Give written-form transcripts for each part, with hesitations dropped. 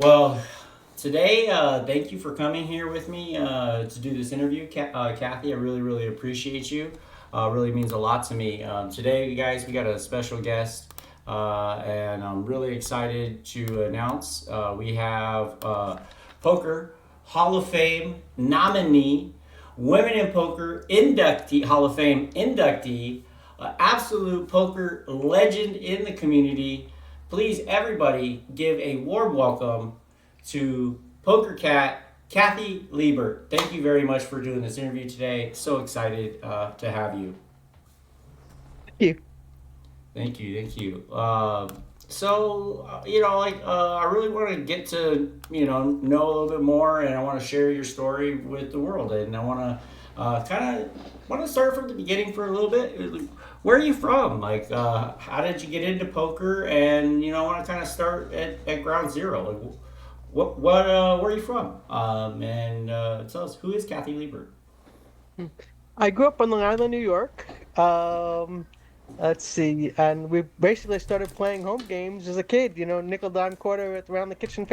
Well, today, thank you for coming here with me to do this interview, Kathy. I really, really appreciate you. Really means a lot to me. Today, you guys, we got a special guest, and I'm really excited to announce we have Poker Hall of Fame nominee, Women in Poker inductee, Hall of Fame inductee, absolute poker legend in the community. Please, everybody, give a warm welcome to Poker Cat, Kathy Liebert. Thank you very much for doing this interview today. So excited to have you. You. Thank you, thank you. I really want to get to know a little bit more, and I want to share your story with the world, and I want to kind of want to start from the beginning for a little bit. Where are you from? How did you get into poker? And I want to kind of start at ground zero. Where are you from? And tell us, who is Kathy Liebert? I grew up on Long Island, New York. Let's see, and we basically started playing home games as a kid. Nickel dime quarter around the kitchen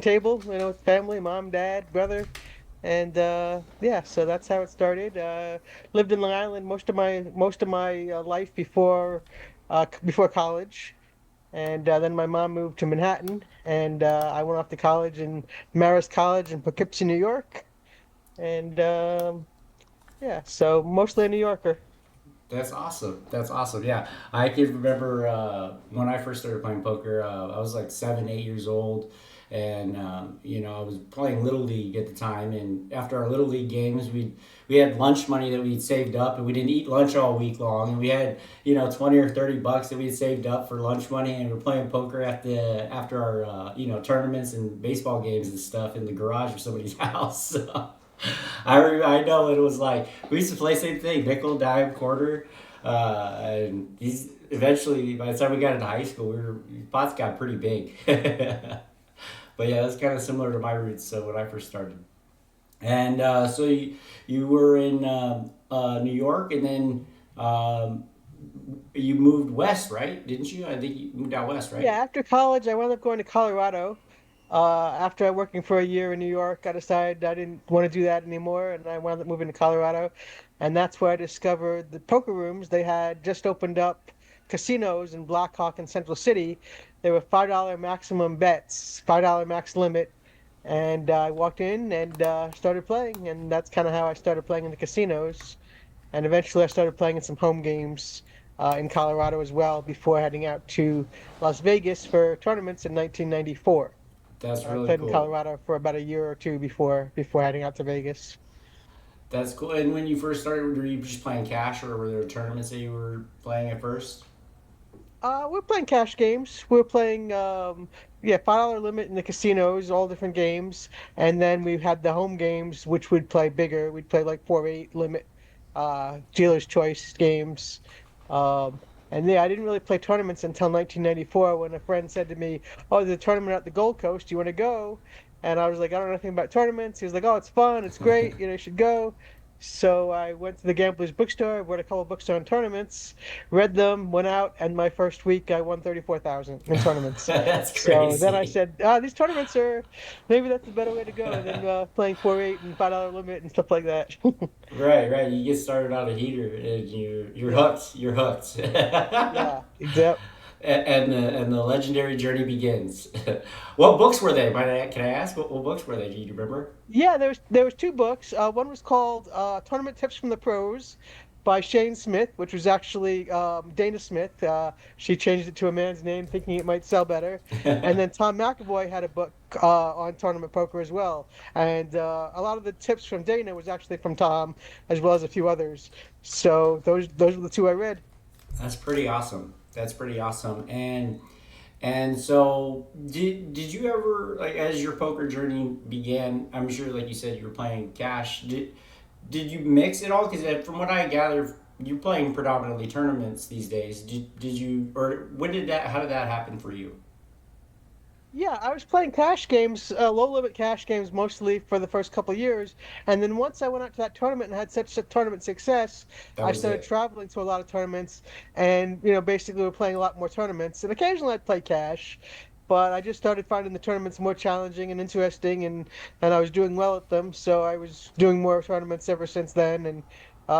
table. Family, mom, dad, brother, and yeah. So that's how it started. Lived in Long Island most of my life before college, and then my mom moved to Manhattan, and I went off to college in Marist College in Poughkeepsie, New York, and yeah, so mostly a New Yorker. That's awesome. That's awesome. Yeah, I can remember when I first started playing poker. I was like 7, 8 years old, and I was playing little league at the time. And after our little league games, we had lunch money that we'd saved up, and we didn't eat lunch all week long. And we had 20 or 30 bucks that we'd saved up for lunch money, and we're playing poker after our tournaments and baseball games and stuff in the garage of somebody's house. So, I know it was like we used to play same thing, nickel, dime, quarter, and these eventually by the time we got into high school, pots got pretty big. But yeah, that's kind of similar to my roots. So when I first started, and so you were in New York, and then you moved west, right? Didn't you? I think you moved out west, Yeah, right? after college, I wound up going to Colorado. After working for a year in New York, I decided I didn't want to do that anymore, and I wound up moving to Colorado. And that's where I discovered the poker rooms. They had just opened up casinos in Blackhawk and Central City. They were $5 maximum bets, $5 max limit. And I walked in and started playing, and that's kind of how I started playing in the casinos. And eventually I started playing in some home games in Colorado as well before heading out to Las Vegas for tournaments in 1994. That's I really played in cool. Colorado for about a year or two before heading out to Vegas. That's cool. And when you first started, were you just playing cash, or were there tournaments that you were playing at first? We're playing cash games. We're playing yeah, $5 limit in the casinos, all different games. And then we had the home games, which would play bigger. We'd play like 4-8 limit dealer's choice games. And yeah, I didn't really play tournaments until 1994 when a friend said to me, "Oh, there's a tournament at the Gold Coast. Do you want to go?" And I was like, "I don't know anything about tournaments." He was like, "Oh, it's fun. It's great. You should go." So I went to the Gamblers Bookstore, bought a couple books on tournaments, read them, went out, and my first week I won 34,000 in tournaments. That's So then I crazy. said, these tournaments are maybe that's a better way to go than playing 4-8 and $5 limit and stuff like that. Right, right. You get started on a heater, and you're Yeah, hooked. You're hooked. yeah, exactly. And the legendary journey begins. What books were they? Can I ask what books were they? Do you remember? Yeah, there was two books. One was called Tournament Tips from the Pros by Shane Smith, which was actually Dana Smith. She changed it to a man's name, thinking it might sell better. And then Tom McAvoy had a book on tournament poker as well. And a lot of the tips from Dana was actually from Tom, as well as a few others. So those were the two I read. That's pretty awesome. That's pretty awesome. And so did you ever, like, as your poker journey began? I'm sure, like you said, you were playing cash. Did you mix it all? Because from what I gather, you're playing predominantly tournaments these days. Did you, or when did that? How did that happen for you? Yeah, I was playing cash games, low limit cash games mostly for the first couple of years. And then once I went out to that tournament and had such a tournament success, That I was started it. traveling to a lot of tournaments and, basically we're playing a lot more tournaments. And occasionally I'd play cash. but I just started finding the tournaments more challenging and interesting, and I was doing well at them. So I was doing more tournaments ever since then, and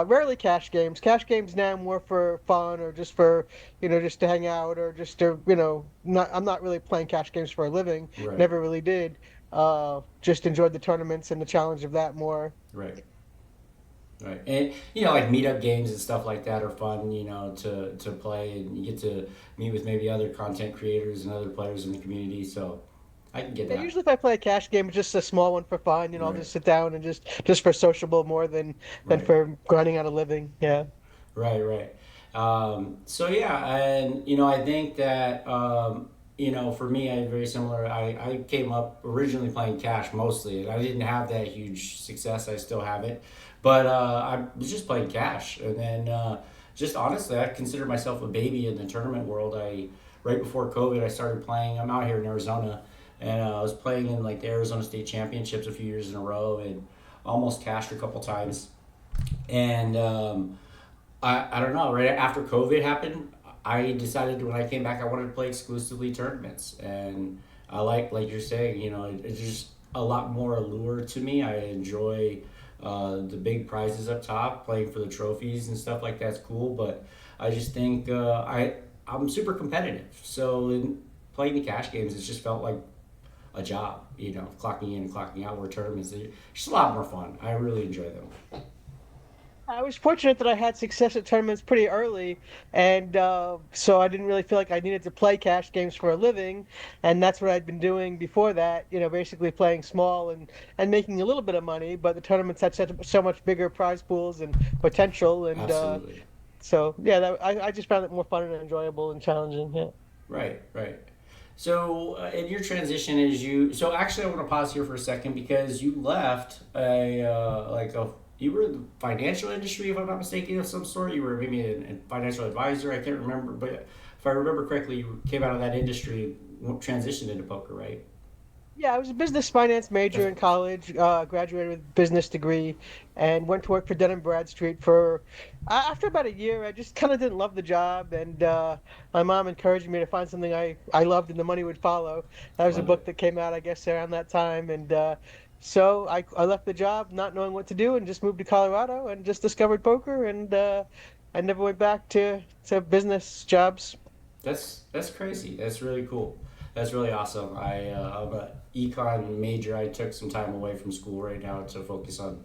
rarely cash games. Cash games now more for fun or just for just to hang out or just to not. I'm not really playing cash games for a living. Right, Never really did. Just enjoyed the tournaments and the challenge of that more. right. Right, and like meetup games and stuff like that are fun. To play, and you get to meet with maybe other content creators and other players in the community. So I can get Yeah, that. usually if I play a cash game, it's just a small one for fun. I'll Right, just sit down and just for sociable more than right, for grinding out a living. Yeah. right, right. So yeah, and I think that for me, I very similar. I came up originally playing cash mostly, and I didn't have that huge success. I still have it, but I was just playing cash, and then just honestly, I consider myself a baby in the tournament world. I Right before COVID, I started playing. I'm out here in Arizona, and I was playing in like the Arizona State Championships a few years in a row, and almost cashed a couple times. And I don't know. Right after COVID happened, I decided when I came back, I wanted to play exclusively tournaments, and I like you're saying, it's just a lot more allure to me. I enjoy the big prizes up top, playing for the trophies and stuff like that's cool. But I just think I'm super competitive, so in playing the cash games, it's just felt like a job. Clocking in and clocking out. Where tournaments, they're just a lot more fun. I really enjoy them. I was fortunate that I had success at tournaments pretty early, and so I didn't really feel like I needed to play cash games for a living, and that's what I'd been doing before that. Basically playing small and making a little bit of money, but the tournaments had so much bigger prize pools and potential, and Absolutely. so yeah, I just found it more fun and enjoyable and challenging. Yeah. Right, right. So, in your transition, so actually, I want to pause here for a second because you left you were in the financial industry, if I'm not mistaken, of some sort. You were maybe a financial advisor. I can't remember, but if I remember correctly, you came out of that industry, and transitioned into poker, right? Yeah, I was a business finance That's major in college, graduated with a business degree, and went to work for Dun& and Bradstreet for after about a year. I just kind of didn't love the job, and my mom encouraged me to find something I loved, and the money would follow. That was a love it. book that came out, I guess, around that time, and so I left the job not knowing what to do, and just moved to Colorado, and just discovered poker, and I never went back to business jobs. That's crazy. That's really cool. That's really awesome. I'm a econ major. I took some time away from school right now to focus on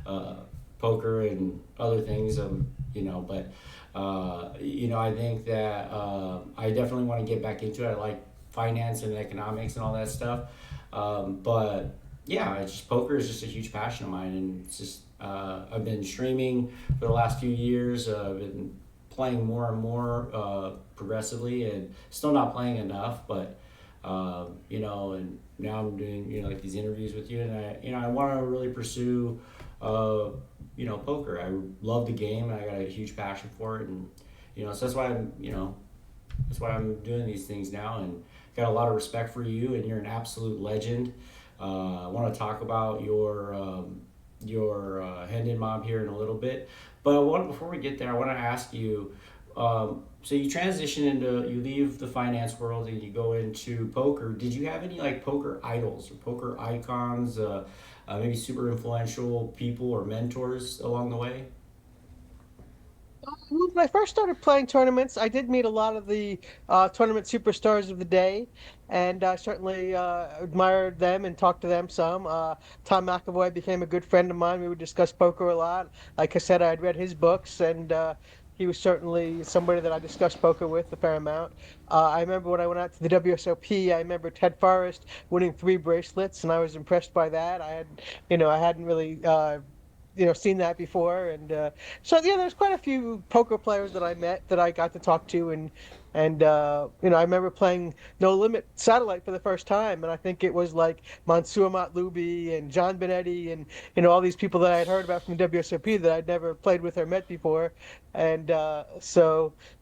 uh, poker and other things. But I think that I definitely want to get back into it. I like finance and economics and all that stuff. But yeah, it's just poker is just a huge passion of mine, and it's just I've been streaming for the last few years. I've been playing more and more progressively, and still not playing enough. But and now I'm doing like these interviews with you, and I want to really pursue poker. I love the game, and I got a huge passion for it, and so that's why I'm doing these things now, and got a lot of respect for you, and you're an absolute legend. I want to talk about your Hendon mob here in a little bit, but before we get there, I want to ask you. So you leave the finance world and you go into poker. Did you have any like poker idols or poker icons, maybe super influential people or mentors along the way? When I first started playing tournaments, I did meet a lot of the tournament superstars of the day, and I certainly admired them and talked to them some. Tom McAvoy became a good friend of mine. We would discuss poker a lot. Like I said, I had read his books, and he was certainly somebody that I discussed poker with a fair amount. I remember when I went out to the WSOP, I remember Ted Forrest winning 3 bracelets, and I was impressed by that. I hadn't really seen that before, and so yeah, there's quite a few poker players that I met that I got to talk to, and I remember playing No Limit Satellite for the first time, and I think it was like Mansour Matloubi and John Benetti and all these people that I had heard about from the WSOP that I'd never played with or met before, and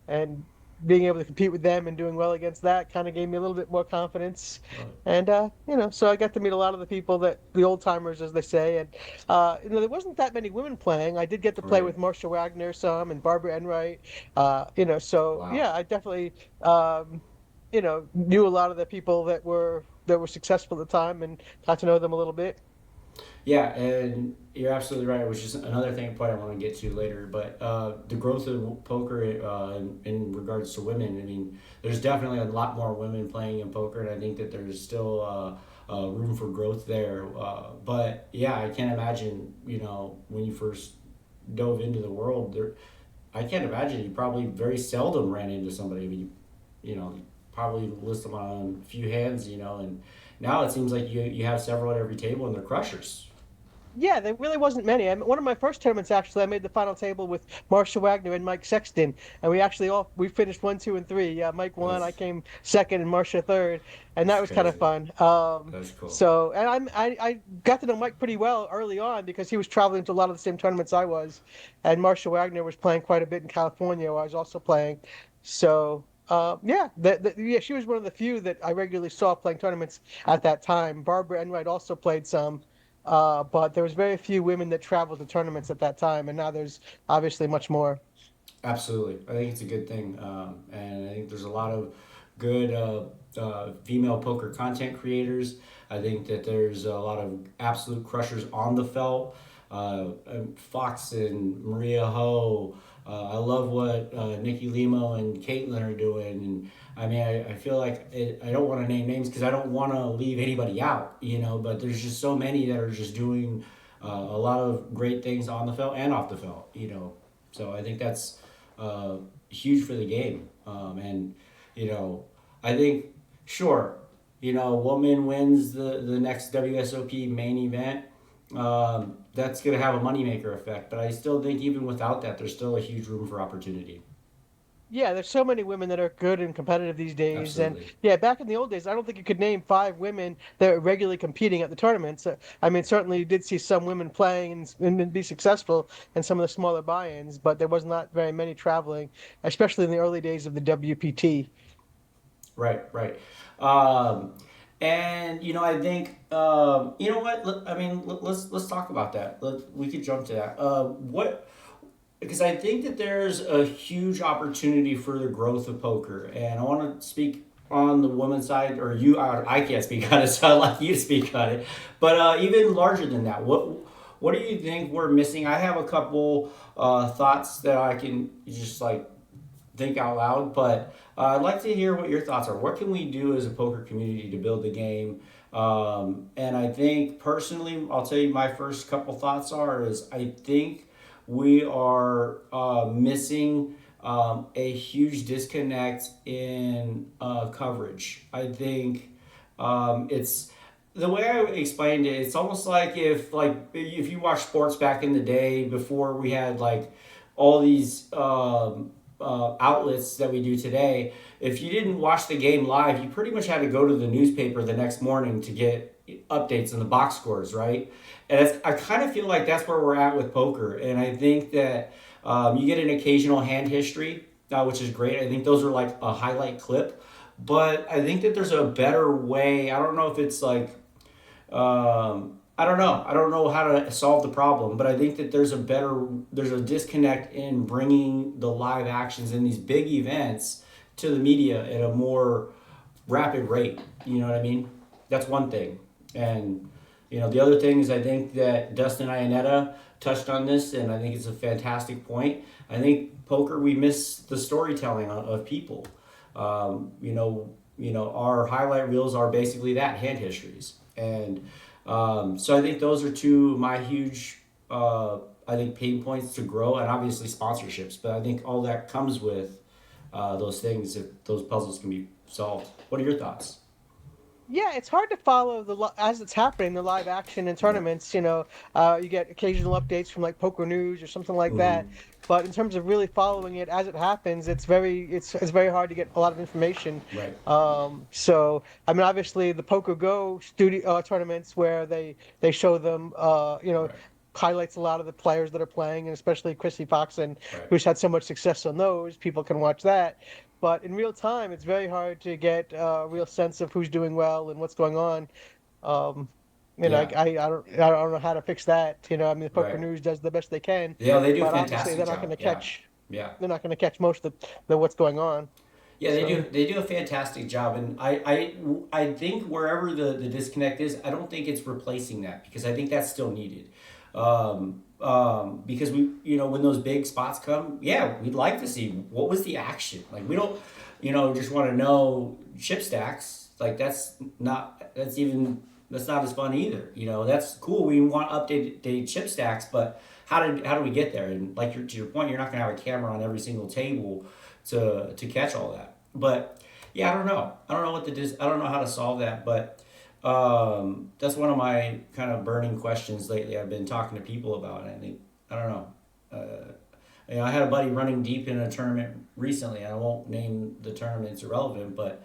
and being able to compete with them and doing well against that kind of gave me a little bit more confidence. Love it. And so I got to meet a lot of the people that the old timers, as they say. And there wasn't that many women playing. I did get to play Right. with Marcia Wagner some and Barbara Enright. So Wow. yeah, I definitely knew a lot of the people that were successful at the time and got to know them a little bit. Yeah, and you're absolutely right, which is another thing point I want to get to later. But the growth of poker in regards to women, I mean, there's definitely a lot more women playing in poker, and I think that there's still room for growth there. But yeah, I can't imagine, when you first dove into the world, I can't imagine you probably very seldom ran into somebody. I mean, you probably list them on a few hands, and now it seems like you have several at every table, and they're crushers. Yeah, there really wasn't many. One of my first tournaments, actually, I made the final table with Marcia Wagner and Mike Sexton, and we finished 1, 2, and 3. Yeah, Mike won, I That's came second, and Marcia third, and that that's was kind of crazy. fun. That's cool. So and I got to know Mike pretty well early on because he was traveling to a lot of the same tournaments I was, and Marcia Wagner was playing quite a bit in California, where I was also playing. So. Yeah, yeah, she was one of the few that I regularly saw playing tournaments at that time. Barbara Enright also played some. But there was very few women that traveled to tournaments at that time, and now there's obviously much more. Absolutely, I think it's a good thing, and I think there's a lot of good female poker content creators. I think that there's a lot of absolute crushers on the felt. Fox and Maria Ho. I love what Nikki Limo and Caitlin are doing, and I mean, I feel like I don't want to name names because I don't want to leave anybody out, But there's just so many that are just doing a lot of great things on the felt and off the felt. So I think that's huge for the game. And, you know, I think, sure, woman wins the next WSOP main event. That's going to have a moneymaker effect. But I still think even without that, there's still a huge room for opportunity. Yeah, there's so many women that are good and competitive these days. And Absolutely. yeah, back in the old days, I don't think you could name 5 women that are regularly competing at the tournaments. I mean, certainly you did see some women playing and be successful in some of the smaller buy-ins, but there was not very many traveling, especially in the early days of the WPT. Right, right. Um, and I think you know what? I mean, let's talk about that. We could jump to that. What Because I think that there's a huge opportunity for the growth of poker, and I want to speak on the women's side, or I can't speak on it, so I'd like you to speak on it. But even larger than that, what do you think we're missing? I have a couple thoughts that I can just like think out loud, but I'd like to hear what your thoughts are. What can we do as a poker community to build the game? And I think personally, I'll tell you my first couple thoughts is I think we are missing a huge disconnect in coverage. I think it's the way I explained it. It's almost like if you watch sports back in the day before we had like all these outlets that we do today. If you didn't watch the game live, you pretty much had to go to the newspaper the next morning to get updates on the box scores, right? And I kind of feel like that's where we're at with poker. And I think that you get an occasional hand history, which is great. I think those are like a highlight clip. But I think that there's a better way. I don't know if it's like I don't know. I don't know how to solve the problem, but I think that there's a disconnect in bringing the live actions in these big events to the media at a more rapid rate. You know what I mean? That's one thing. And, the other thing is I think that Dustin Ionetta touched on this, and I think it's a fantastic point. I think poker, we miss the storytelling of people. Our highlight reels are basically that, hand histories. And so I think those are two of my huge, I think, pain points to grow, and obviously sponsorships. But I think all that comes with those things if those puzzles can be solved. What are your thoughts? Yeah, it's hard to follow as it's happening, the live action in Right. tournaments. You get occasional updates from like Poker News or something like that. Mm-hmm. But in terms of really following it as it happens, it's very hard to get a lot of information. Right. So I mean, obviously the Poker Go studio tournaments where they show them, Right. highlights a lot of the players that are playing, and especially Chrissy Foxen, Right. who's had so much success on those. People can watch that. But in real time, it's very hard to get a real sense of who's doing well and what's going on. Um, Yeah. I don't know how to fix that. I mean, the Poker Right. News does the best they can, Yeah, they do a but obviously fantastic job. Yeah. Yeah. they're not going to catch most of the what's going on. Yeah, they do. So They do a fantastic job, and I think wherever the disconnect is, I don't think it's replacing that because I think that's still needed. Because we, when those big spots come, yeah, we'd like to see what was the action. Like we don't, just want to know chip stacks. Like that's not as fun either. That's cool. We want updated chip stacks, but how do we get there? And like to your point, you're not going to have a camera on every single table to catch all that. But yeah, I don't know. I don't know I don't know how to solve that. But that's one of my kind of burning questions lately. I've been talking to people about, and I think I don't know. I had a buddy running deep in a tournament recently, and I won't name the tournament; it's irrelevant. But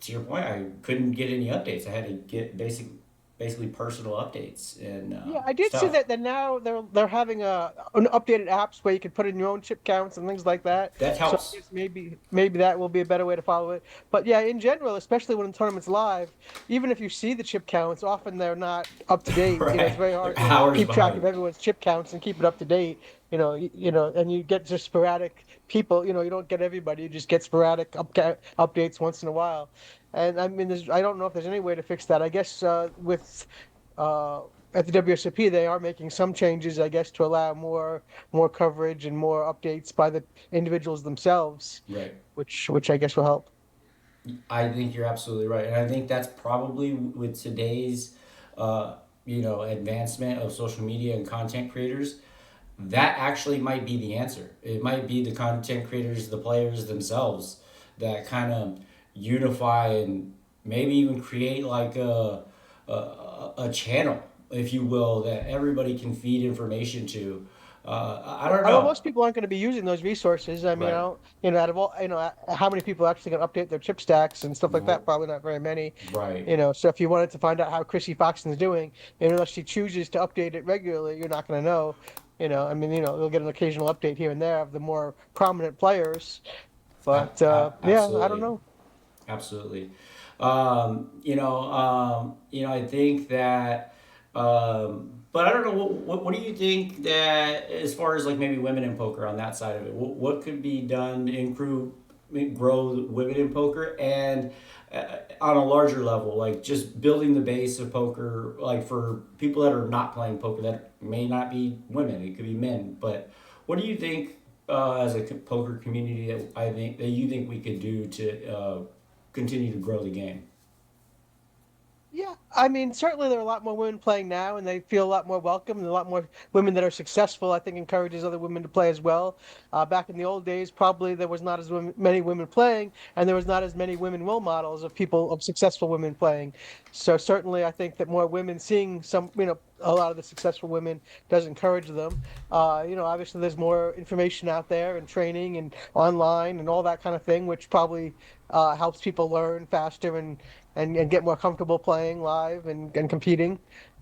to your point, I couldn't get any updates. I had to get basically personal updates and yeah, I did see stuff. that now they're having an updated apps where you can put in your own chip counts and things like that. That So I helps. guess maybe that will be a better way to follow it. But yeah, in general, especially when the tournament's live, even if you see the chip counts, often they're not up to date. It's Right, very they're hard to hours keep track of behind. everyone's chip counts and keep it up to date. And you get just sporadic people. You don't get everybody. You just get sporadic updates once in a while. And I mean, I don't know if there's any way to fix that. I guess with uh, at the WSOP, they are making some changes, I guess, to allow more coverage and more updates by the individuals themselves, Right. which I guess will help. I think you're absolutely right, and I think that's probably with today's, advancement of social media and content creators. That actually might be the answer. It might be the content creators, the players themselves, that kind of unify and maybe even create like a channel, if you will, that everybody can feed information to. I don't Although know. most people aren't going to be using those resources, I mean, Right. out of all, how many people are actually going to update their chip stacks and stuff like R- that? Probably not very many. Right. So if you wanted to find out how Chrissy Foxton's doing, and unless she chooses to update it regularly, you're not going to know. I mean, you'll get an occasional update here and there of the more prominent players, but yeah, I don't Absolutely. know. Absolutely. I think that, but I don't know. What do you think that, as far as like maybe women in poker on that side of it, what could be done to improve, grow women in poker and on a larger level, like just building the base of poker, like for people that are not playing poker that may not be women, it could be men. But what do you think as a poker community that I think that you think we could do to continue to grow the game? Yeah, I mean, certainly there are a lot more women playing now, and they feel a lot more welcome, and a lot more women that are successful. I think encourages other women to play as well. Back in the old days, probably there was not as many women playing, and there was not as many women role models of successful women playing. So certainly, I think that more women seeing a lot of the successful women does encourage them. Obviously there's more information out there and training and online and all that kind of thing, which probably helps people learn faster and get more comfortable playing live and competing.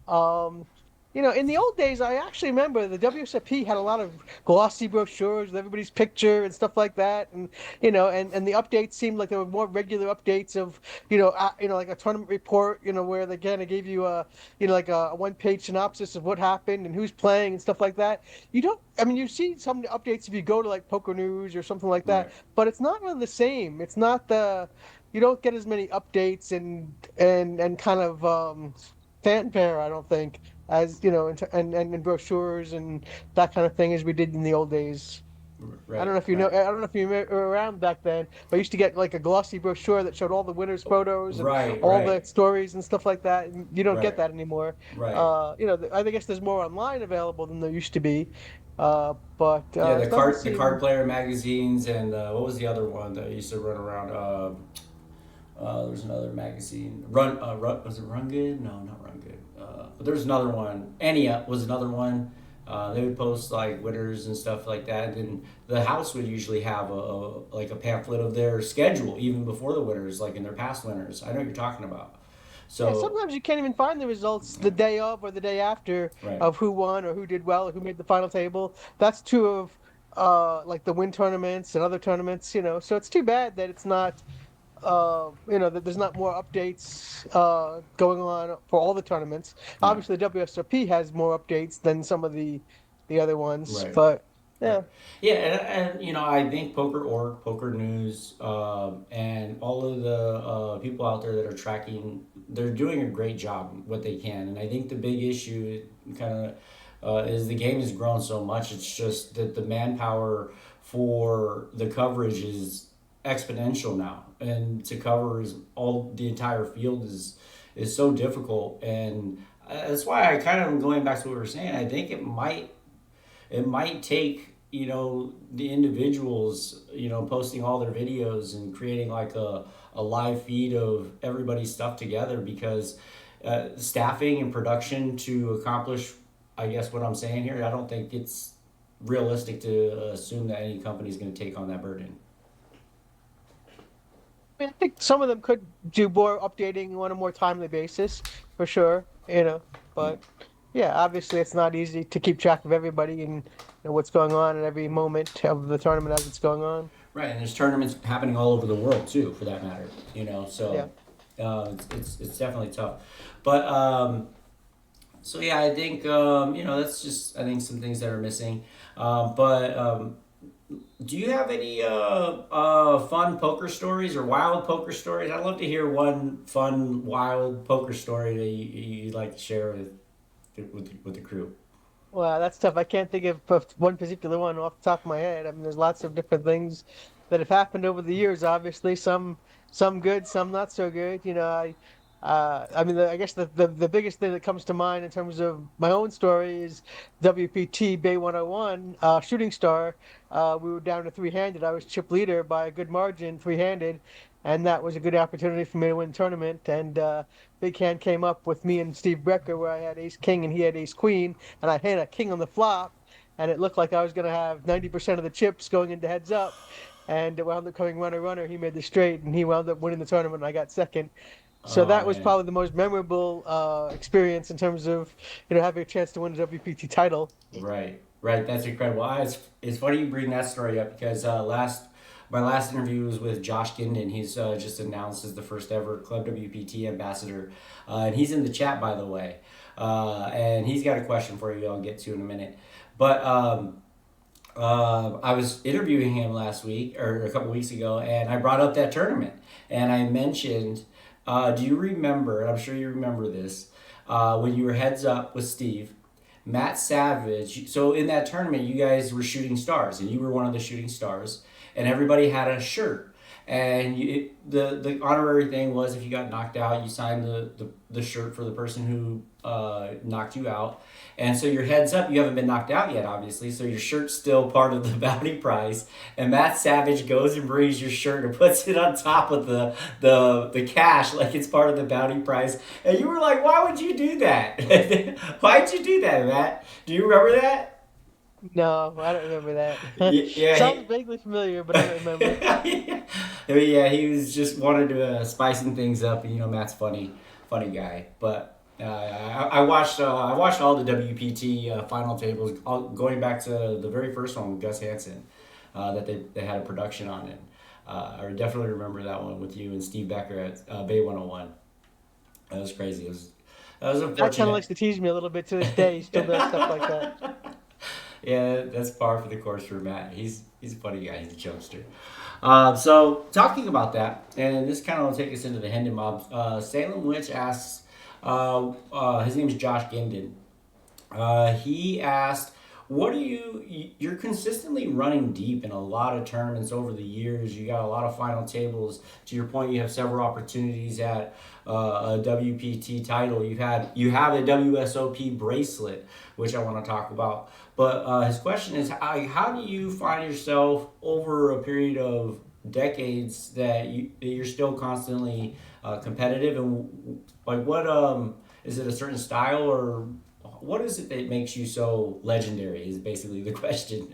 Um, in the old days, I actually remember the WSOP had a lot of glossy brochures with everybody's picture and stuff like that, and the updates seemed like there were more regular updates of, like a tournament report, where they kind of gave you like a one-page synopsis of what happened and who's playing and stuff like that. I mean, you see some updates if you go to like Poker News or something like that, Right. but it's not really the same. It's not you don't get as many updates and kind of fanfare, I don't think, as and brochures and that kind of thing as we did in the old days. I don't Right. know if you know. Right. I don't know if you were around back then, but I used to get like a glossy brochure that showed all the winners' photos and Right. all the Right. stories and stuff like that. And you don't get Right. that anymore. Right. I guess there's more online available than there used to be, but Yeah, it doesn't the card seem. player magazines and what was the other one that used to run around? There's another magazine. Run was it Run Good? No, not Run Good. But there's another one. Ania was another one. They would post like winners and stuff like that, and then the house would usually have like a pamphlet of their schedule even before the winners, like in their past winners. I know what you're talking about. Yeah, So, sometimes you can't even find the results the day of or the day after right, of who won or who did well or who made the final table. That's true of like the win tournaments and other tournaments. So it's too bad that it's not that there's not more updates going on for all the tournaments. yeah, Obviously, the WSOP has more updates than some of the other ones, right. but Right. Yeah. Yeah, and I think Poker News, and all of the people out there that are tracking, they're doing a great job what they can. And I think the big issue kind of is the game has grown so much. It's just that the manpower for the coverage is exponential now, and to cover is all the entire field is so difficult. And that's why I kind of going back to what we were saying. I think it might take the individuals posting all their videos and creating like a live feed of everybody's stuff together, because staffing and production to accomplish, I guess what I'm saying here, I don't think it's realistic to assume that any company is going to take on that burden. I mean, I think some of them could do more updating on a more timely basis, for sure, Yeah. But yeah, obviously it's not easy to keep track of everybody and what's going on at every moment of the tournament as it's going on. Right, and there's tournaments happening all over the world too, for that matter. Yeah. So it's definitely tough, but so yeah, I think that's just, I think, some things that are missing. But do you have any fun poker stories or wild poker stories? I'd love to hear one fun wild poker story that you'd like to share with the crew. Well, that's tough. I can't think of one particular one off the top of my head. I mean, there's lots of different things that have happened over the years. Obviously, some good, some not so good. I mean, I guess the biggest thing that comes to mind in terms of my own story is WPT Bay 101 Shooting Star. We were down to three-handed. I was chip leader by a good margin, three-handed, and that was a good opportunity for me to win the tournament. And Big Hand came up with me and Steve Brecker, where I had Ace King and he had Ace Queen, and I had a king on the flop, and it looked like I was going to have 90% of the chips going into heads up. And it wound up coming runner runner. He made the straight, and he wound up winning the tournament. And I got second. So Oh that was man. probably the most memorable experience in terms of having a chance to win a WPT title. Right, right. That's incredible. It's funny you bring that story up, because my last interview was with Josh Ginden. He's just announced as the first ever Club WPT ambassador, and he's in the chat, by the way. And he's got a question for you. I'll get to in a minute. But I was interviewing him last week or a couple weeks ago, and I brought up that tournament, and I mentioned, do you remember? I'm sure you remember this, when you were heads up with Steve. Matt Savage. So in that tournament, you guys were shooting stars, and you were one of the shooting stars, and everybody had a shirt. And the honorary thing was, if you got knocked out, you signed the shirt for the person who knocked you out. And so your heads up, you haven't been knocked out yet, obviously. So your shirt's still part of the bounty prize. And Matt Savage goes and brings your shirt and puts it on top of the cash, like it's part of the bounty prize. And you were like, "Why would you do that? Why'd you do that, Matt? Do you remember that?" No, I don't remember that. Yeah, Sounds vaguely familiar, but I don't remember. I mean, yeah, he was just wanted to spicing things up, and Matt's funny guy. But I watched all the WPT final tables, going back to the very first one with Gus Hansen, that they had a production on it. I definitely remember that one with you and Steve Becker at Bay 101. That was crazy. That was Matt kind of likes unfortunate. to tease me a little bit to this day. He still does stuff like that. Yeah, that's par for the course for Matt. He's a funny guy. He's a jokester. So talking about that, and this kind of will take us into the Hendon Mob. Salem Witch asks, his name is Josh Ginden. He asked, "What are You're consistently running deep in a lot of tournaments over the years. You got a lot of final tables. To your point, you have several opportunities at a WPT title. You have a WSOP bracelet, which I want to talk about. But his question is, how do you find yourself over a period of decades that you're still constantly competitive, and like what is it, a certain style, or what is it that makes you so legendary? Is basically the question.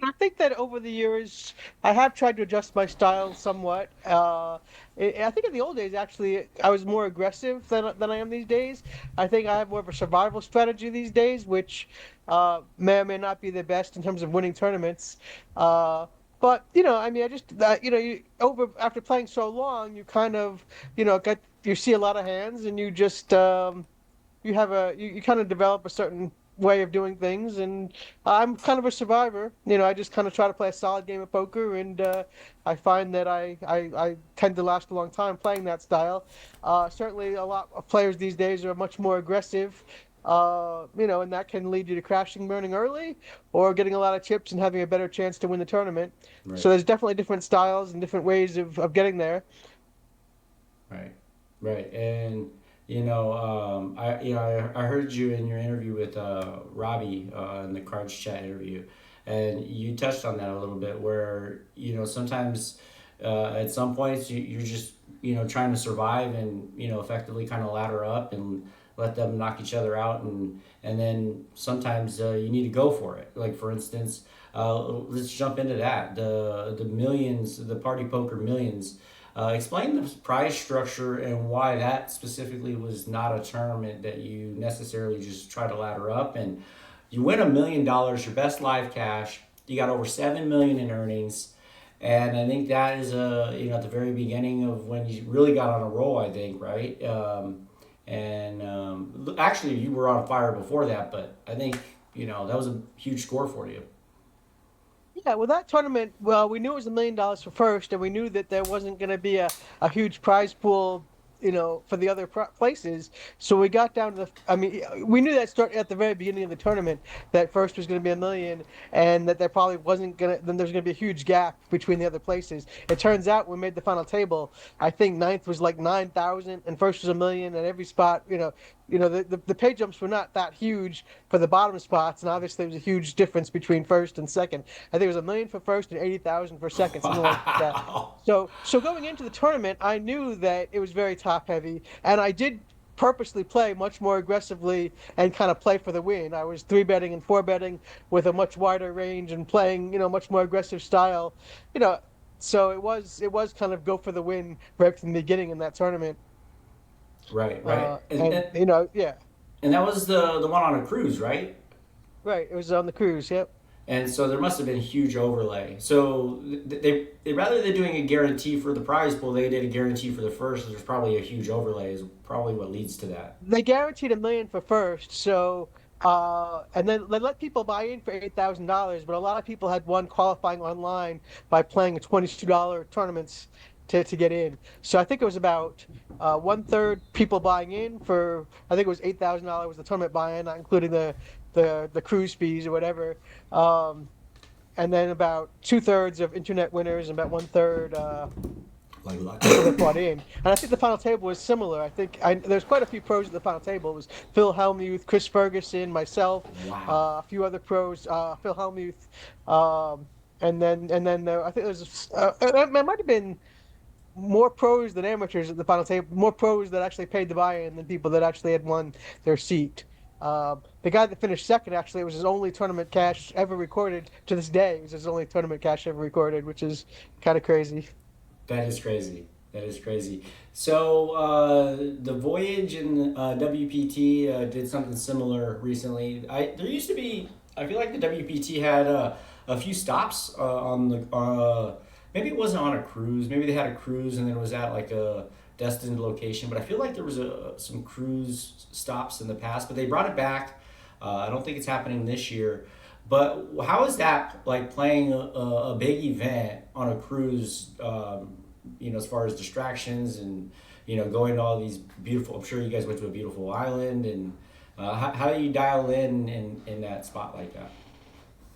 I think that over the years, I have tried to adjust my style somewhat. I think in the old days, actually, I was more aggressive than I am these days. I think I have more of a survival strategy these days, which may or may not be the best in terms of winning tournaments. But I mean, I just you over after playing so long, you kind of get you see a lot of hands, and you just you kind of develop a certain way of doing things, and I'm kind of a survivor. I just kind of try to play a solid game of poker, and I find that I tend to last a long time playing that style. Certainly, a lot of players these days are much more aggressive. And that can lead you to crashing, burning early, or getting a lot of chips and having a better chance to win the tournament. So Right. there's definitely different styles and different ways of getting there. Right, right, and I heard you in your interview with Robbie in the Cards Chat interview, and you touched on that a little bit, where sometimes at some points you're just trying to survive and effectively kind of ladder up and let them knock each other out, and then sometimes you need to go for it. Like for instance, let's jump into that, the millions, the party poker millions. Explain the prize structure and why that specifically was not a tournament that you necessarily just try to ladder up. And you win $1 million, your best live cash. You got over 7 million in earnings, and I think that is at the very beginning of when you really got on a roll. I think right. Actually, you were on fire before that, but I think that was a huge score for you. Yeah, well, that tournament, well, we knew it was $1 million for first, and we knew that there wasn't going to be a huge prize pool, for the other places. So we got down to I mean, we knew that start at the very beginning of the tournament that first was going to be 1 million, and that there probably wasn't going to, then there's going to be a huge gap between the other places. It turns out when we made the final table, I think ninth was like 9,000, and first was 1 million, and every spot, the pay jumps were not that huge for the bottom spots, and obviously there was a huge difference between first and second. I think it was 1 million for first and 80,000 for second, something like that. Wow. So going into the tournament, I knew that it was very top heavy, and I did purposely play much more aggressively and kind of play for the win. I was three betting and four betting with a much wider range and playing, much more aggressive style, you know. So it was kind of go for the win right from the beginning in that tournament. Right, right, And yeah, and that was the one on a cruise, right? right. It was on the cruise. Yep. And so there must have been a huge overlay. So they rather than doing a guarantee for the prize pool, they did a guarantee for the first. There's probably a huge overlay is probably what leads to that. They guaranteed 1 million for first, so and then they let people buy in for $8,000, but a lot of people had won qualifying online by playing $22 tournaments to get in. So I think it was about one third people buying in for, I think it was $8,000 was the tournament buy-in, not including the cruise fees or whatever. And then about two-thirds of internet winners and about one-third Like luck. people that bought in. And I think the final table was similar. I think there's quite a few pros at the final table. It was Phil Hellmuth, Chris Ferguson, myself, Wow. a few other pros, Phil Hellmuth, and then I think there was it might have been more pros than amateurs at the final table. More pros that actually paid the buy-in than people that actually had won their seat. The guy that finished second, actually, it was his only tournament cash ever recorded to this day. It was his only tournament cash ever recorded, which is kind of crazy. That is crazy. That is crazy. So the Voyage and WPT did something similar recently. There used to be. I feel like the WPT had a few stops on the. Maybe it wasn't on a cruise. Maybe they had a cruise and then it was at like a destined location. But I feel like there was some cruise stops in the past. But they brought it back. I don't think it's happening this year. But how is that like playing a big event on a cruise? As far as distractions and going to all these beautiful. I'm sure you guys went to a beautiful island, and how do you dial in that spot like that?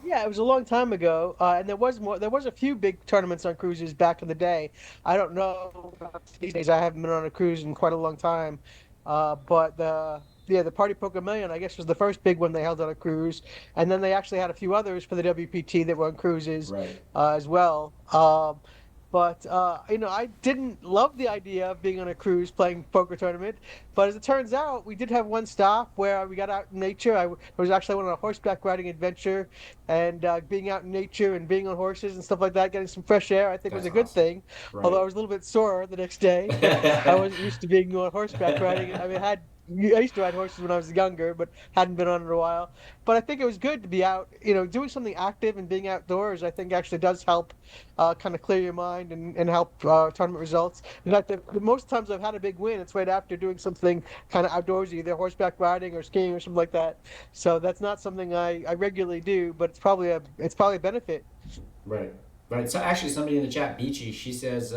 Yeah, it was a long time ago, and there was more. There was a few big tournaments on cruises back in the day. I don't know about these days. I haven't been on a cruise in quite a long time, but the Party Poker Million, I guess, was the first big one they held on a cruise, and then they actually had a few others for the WPT that were on cruises Right. as well. But I didn't love the idea of being on a cruise playing poker tournament. But as it turns out, we did have one stop where we got out in nature. I was actually on a horseback riding adventure, and being out in nature and being on horses and stuff like that, getting some fresh air, I think was That's a good awesome. thing. Although I Right. was a little bit sore the next day because I wasn't used to being on horseback riding. I mean, I had I used to ride horses when I was younger, but hadn't been on in a while. But I think it was good to be out, doing something active and being outdoors. I think actually does help, kind of clear your mind and help tournament results. In fact, the most times I've had a big win, it's right after doing something kind of outdoorsy, either horseback riding or skiing or something like that. So that's not something I regularly do, but it's probably a benefit. Right, right. So actually, somebody in the chat, Beachy, she says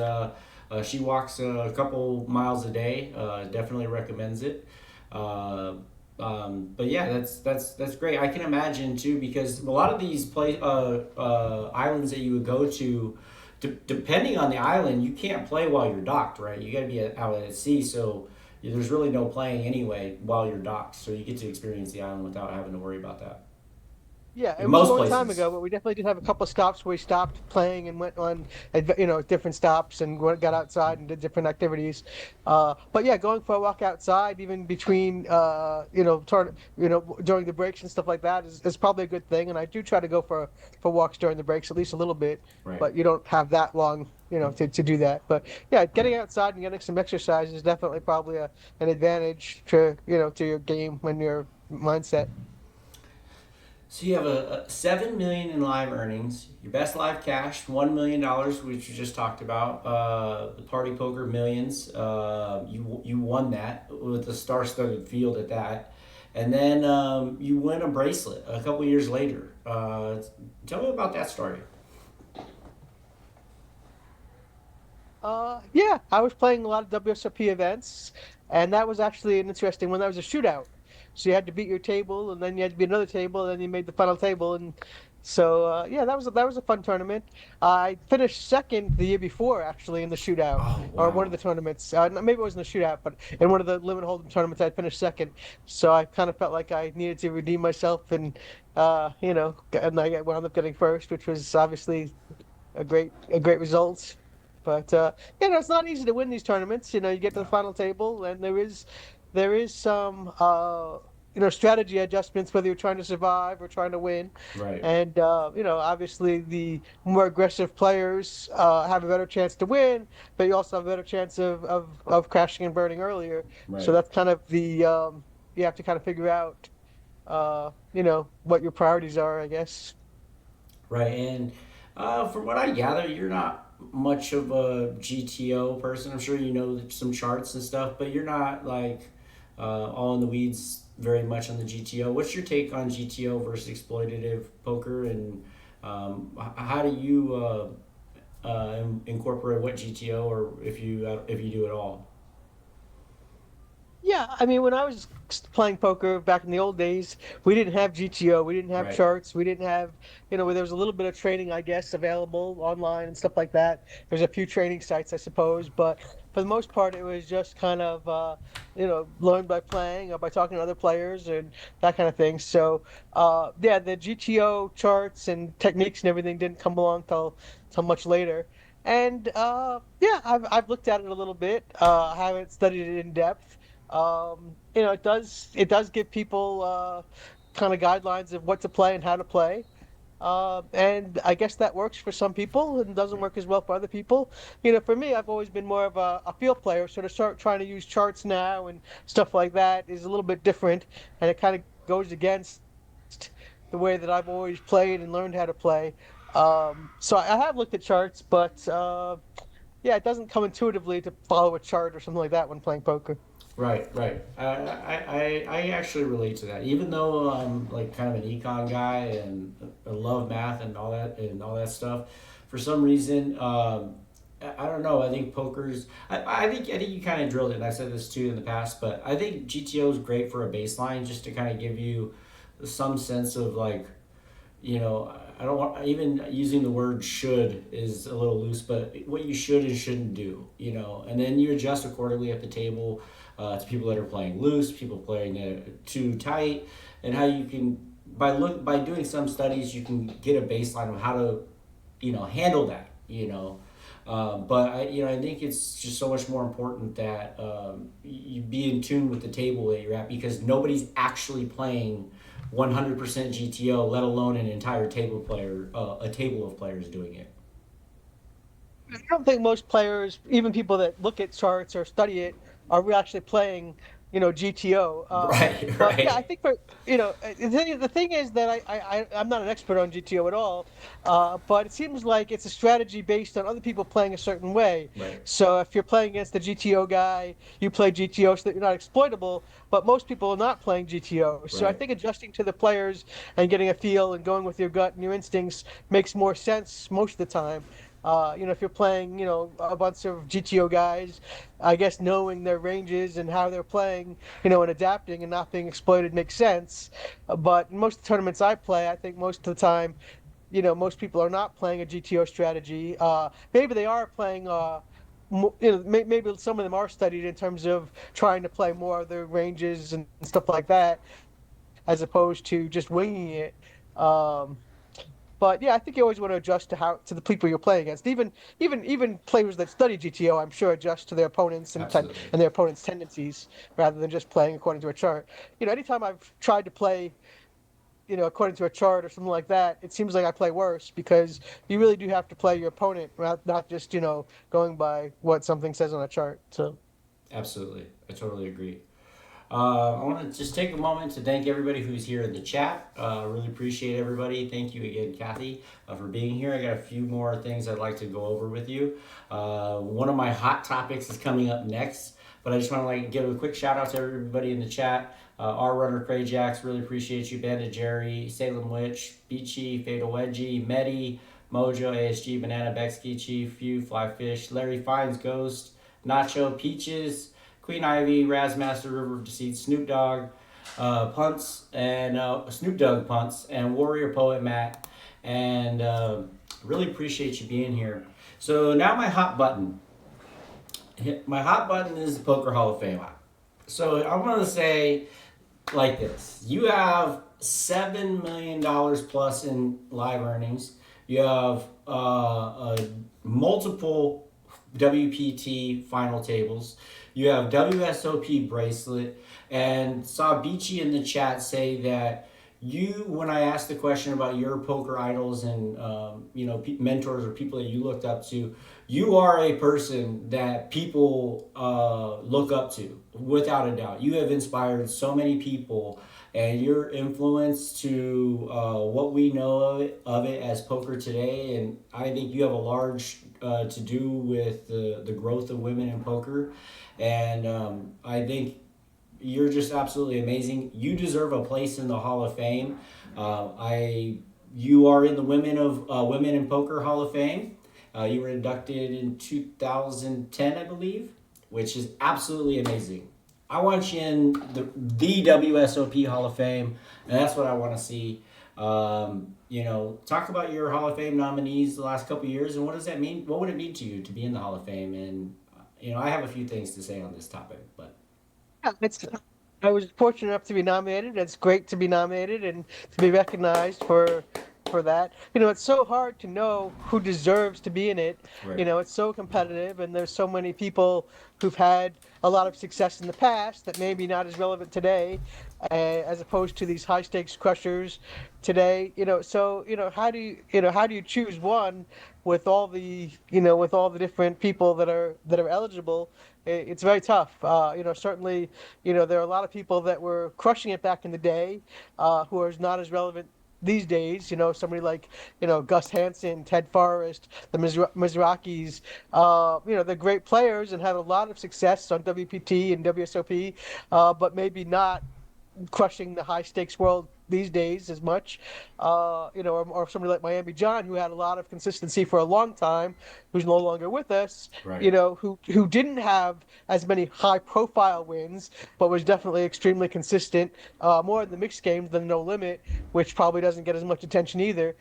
she walks a couple miles a day. Definitely recommends it. Uh, but yeah, that's great. I can imagine too because a lot of these islands that you would go to, depending on the island, you can't play while you're docked, right? You got to be out at sea, so there's really no playing anyway while you're docked. So you get to experience the island without having to worry about that. Yeah, it In was a most long time places, ago, but we definitely did have a couple of stops where we stopped playing and went on, different stops and got outside and did different activities. But yeah, going for a walk outside, even between, during the breaks and stuff like that is probably a good thing. And I do try to go for walks during the breaks, at least a little bit, right? but you don't have that long, to do that. But yeah, getting outside and getting some exercise is definitely probably an advantage to your game when your mindset. So you have a 7 million in live earnings. Your best live cash, $1 million, which you just talked about. The party poker millions. You won that with a star-studded field at that, and then you win a bracelet a couple years later. Tell me about that story. Yeah, I was playing a lot of WSOP events, and that was actually an interesting one. That was a shootout. So you had to beat your table, and then you had to beat another table, and then you made the final table. And so, yeah, that was a fun tournament. I finished second the year before, actually, in the shootout, Oh or one of wow! the tournaments. No, maybe it wasn't a shootout, but in one of the limit hold'em tournaments, I finished second. So I kind of felt like I needed to redeem myself, and I wound up getting first, which was obviously a great result. But it's not easy to win these tournaments. You get to the No, final table, and there is some strategy adjustments whether you're trying to survive or trying to win. right, And obviously the more aggressive players have a better chance to win, but you also have a better chance of crashing and burning earlier. So right. that's kind of the you have to kind of figure out what your priorities are, I guess. Right, and from what I gather, you're not much of a GTO person. I'm sure you know some charts and stuff, but you're not like all in the weeds very much on the GTO. What's your take on GTO versus exploitative poker, and how do you incorporate what GTO, or if you do at all? Yeah, I mean, when I was playing poker back in the old days, we didn't have GTO, we didn't have Right, charts, we didn't have, where there was a little bit of training, I guess, available online and stuff like that. There's a few training sites, I suppose, but for the most part, it was just kind of, learn by playing or by talking to other players and that kind of thing. So, yeah, the GTO charts and techniques and everything didn't come along till much later. And yeah, I've looked at it a little bit. I haven't studied it in depth. It does give people kind of guidelines of what to play and how to play. And I guess that works for some people and doesn't right, work as well for other people. For me, I've always been more of a field player, so to start trying to use charts now and stuff like that is a little bit different, and it kind of goes against the way that I've always played and learned how to play. So I have looked at charts, but yeah, it doesn't come intuitively to follow a chart or something like that when playing poker. right, right. I actually relate to that. Even though I'm like kind of an econ guy and I love math and all that stuff, for some reason, I don't know. I think poker's. I think you kind of drilled it, and I said this too in the past. But I think GTO is great for a baseline, just to kind of give you some sense of like, I don't want, even using the word should is a little loose, but what you should and shouldn't do, and then you adjust accordingly at the table to people that are playing loose, people playing too tight, and how you can by doing some studies you can get a baseline of how to handle that. But I think it's just so much more important that you be in tune with the table that you're at because nobody's actually playing 100% GTO, let alone an entire a table of players doing it. I don't think most players, even people that look at charts or study it, are actually playing GTO. Right, But yeah, I right, think for the thing is that I'm not an expert on GTO at all, but it seems like it's a strategy based on other people playing a certain way. right, So if you're playing against the GTO guy, you play GTO so that you're not exploitable. But most people are not playing GTO, so I right. think adjusting to the players and getting a feel and going with your gut and your instincts makes more sense most of the time. If you're playing, a bunch of GTO guys, I guess knowing their ranges and how they're playing, and adapting and not being exploited makes sense. But in most of the tournaments I play, I think most of the time, most people are not playing a GTO strategy. Maybe they are playing. Maybe some of them are studied in terms of trying to play more of their ranges and stuff like that, as opposed to just winging it. Um, but yeah, I think you always want to adjust to the people you're playing against. Even players that study GTO, I'm sure, adjust to their opponents Absolutely. and their opponents' tendencies rather than just playing according to a chart. Anytime I've tried to play, according to a chart or something like that, it seems like I play worse because you really do have to play your opponent, not just going by what something says on a chart. So. Absolutely. I totally agree. I want to just take a moment to thank everybody who's here in the chat. Really appreciate everybody. Thank you again, Kathy, for being here. I got a few more things I'd like to go over with you. One of my hot topics is coming up next, but I just want to give a quick shout out to everybody in the chat. R Runner, Crayjax, really appreciate you. Bandit Jerry, Salem Witch, Beachy, Fatal Wedgie, Medi, Mojo, ASG, Banana, Bexkey, Chief, Few, Fly Fish, Larry Fines, Ghost, Nacho, Peaches, Queen Ivy, Razmaster, River of Deceit, Snoop Dogg, Punts, and Snoop Dogg Punts, and Warrior Poet Matt. And really appreciate you being here. So now my hot button. My hot button is the Poker Hall of Fame. So I'm going to say like this: you have $7 million plus in live earnings. You have multiple WPT final tables. You have WSOP bracelet, and saw Beachy in the chat say that you, when I asked the question about your poker idols and mentors or people that you looked up to, you are a person that people look up to without a doubt. You have inspired so many people, and your influence to what we know of it as poker today, and I think you have a large to do with the growth of women in poker, and I think you're just absolutely amazing. You deserve a place in the Hall of Fame. You are in the Women in Poker Hall of Fame. You were inducted in 2010, I believe, which is absolutely amazing. I want you in the WSOP Hall of Fame, and that's what I want to see. Talk about your Hall of Fame nominees the last couple of years, and what does that mean? What would it mean to you to be in the Hall of Fame? And I have a few things to say on this topic, but Yeah, I was fortunate enough to be nominated. It's great to be nominated and to be recognized for that. It's so hard to know who deserves to be in it. right, It's so competitive, and there's so many people who've had a lot of success in the past that maybe not as relevant today, as opposed to these high stakes crushers today. So how do you choose one with all the different people that are eligible? It's very tough. Certainly, there are a lot of people that were crushing it back in the day, who are not as relevant these days. Somebody like, Gus Hansen, Ted Forrest, the Mizrakis. They're great players and had a lot of success on WPT and WSOP, but maybe not crushing the high stakes world these days as much. Or somebody like Miami John, who had a lot of consistency for a long time, who's no longer with us. right, Who didn't have as many high profile wins, but was definitely extremely consistent, more in the mixed games than No Limit, which probably doesn't get as much attention either.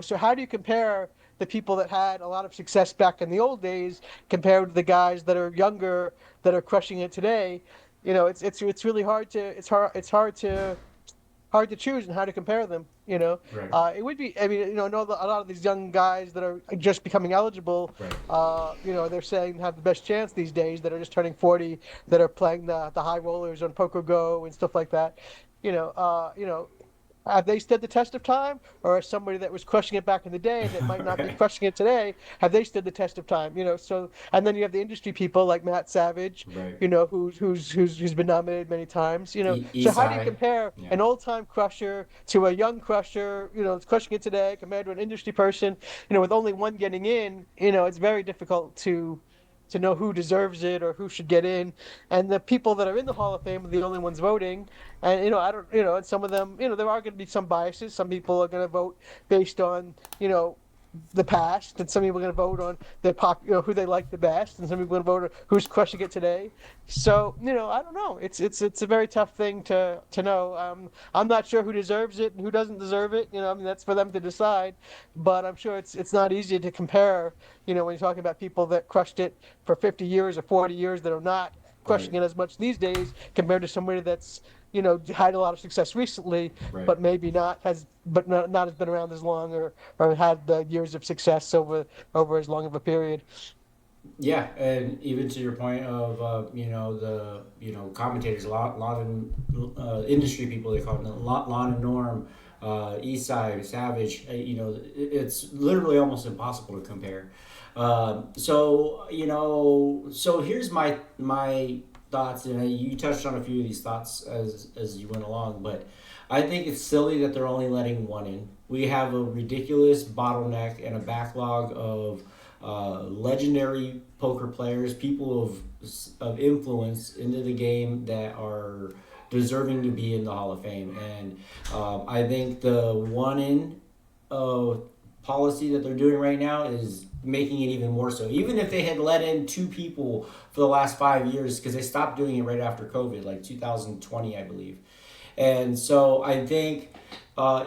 So how do you compare the people that had a lot of success back in the old days compared to the guys that are younger that are crushing it today? It's really hard to choose and how to compare them. right, It would be. I mean, I know a lot of these young guys that are just becoming eligible. right. They're saying have the best chance these days that are just turning 40, that are playing the high rollers on Poker Go and stuff like that. You know, uh, you know, Have they stood the test of time, or is somebody that was crushing it back in the day that might not be Right. crushing it today? Have they stood the test of time? So and then you have the industry people like Matt Savage, Right. who's been nominated many times. So how do you Isai. compare Yeah. an old time crusher to a young crusher? That's crushing it today compared to an industry person. With only one getting in, it's very difficult to know who deserves it or who should get in. And the people that are in the Hall of Fame are the only ones voting. And I don't, and some of them, there are going to be some biases. Some people are going to vote based on, the past, and some people are going to vote on who they like the best, and some people are going to vote on who's crushing it today. So, I don't know. It's a very tough thing to know. I'm not sure who deserves it and who doesn't deserve it. I mean, that's for them to decide. But I'm sure it's not easy to compare. When you're talking about people that crushed it for 50 years or 40 years that are not Right. crushing it as much these days compared to somebody that's had a lot of success recently, Right. but maybe not has been around as long or had the years of success over as long of a period. Yeah, and even to your point of the commentators, a lot of industry people, they call them Lon and Norm, Eastside, Savage. It's literally almost impossible to compare. So here's my thoughts, and you touched on a few of these thoughts as you went along, but I think it's silly that they're only letting one in. We have a ridiculous bottleneck and a backlog of legendary poker players, people of influence into the game that are deserving to be in the Hall of Fame. And I think the one in policy that they're doing right now is making it even more so. Even if they had let in two people for the last 5 years, because they stopped doing it right after COVID, like 2020, I believe. And so I think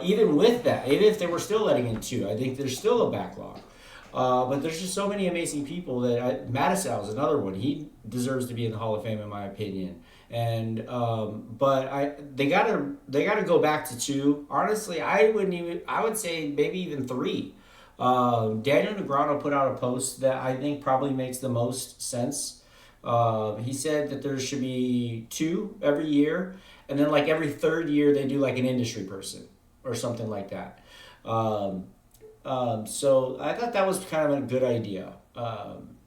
even with that, even if they were still letting in two, I think there's still a backlog. But there's just so many amazing people Mattisau is another one. He deserves to be in the Hall of Fame, in my opinion. And but they gotta go back to two. Honestly, I would say maybe even three. Daniel Negreanu put out a post that I think probably makes the most sense. He said that there should be two every year, and then like every third year they do like an industry person or something like that. Um, so I thought that was kind of a good idea.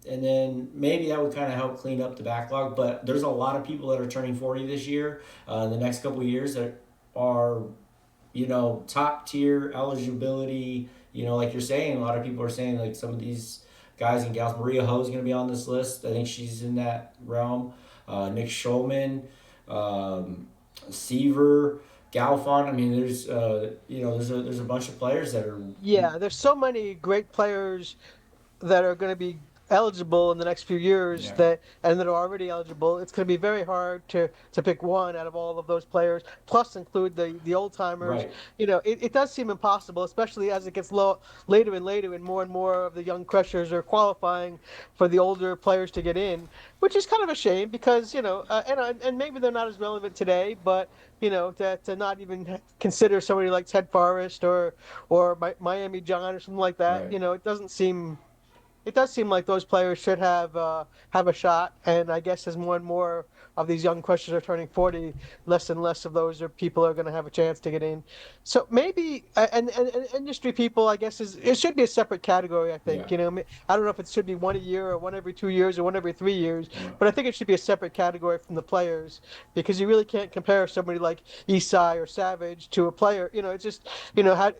And then maybe that would kind of help clean up the backlog. But there's a lot of people that are turning 40 this year, in the next couple of years, that are, top tier eligibility. Like you're saying, a lot of people are saying like some of these guys and gals. Maria Ho is going to be on this list. I think she's in that realm. Nick Schulman, Seaver, Galfond. I mean, there's a bunch of players that are. Yeah, there's so many great players that are going to be eligible in the next few years Yeah. that are already eligible. It's going to be very hard to pick one out of all of those players, plus include the old timers. Right. It does seem impossible, especially as it gets later and more of the young crushers are qualifying for the older players to get in, which is kind of a shame because and maybe they're not as relevant today, but to not even consider somebody like Ted Forrest or Miami John or something like that. Right. It does seem like those players should have a shot, and I guess as more and more of these young crushers are turning 40, less and less of those people are going to have a chance to get in. So maybe and industry people, I guess, it should be a separate category. I Yeah. think I don't know if it should be one a year or one every 2 years or one every 3 years, Yeah. but I think it should be a separate category from the players because you really can't compare somebody like Isai or Savage to a player. It's just how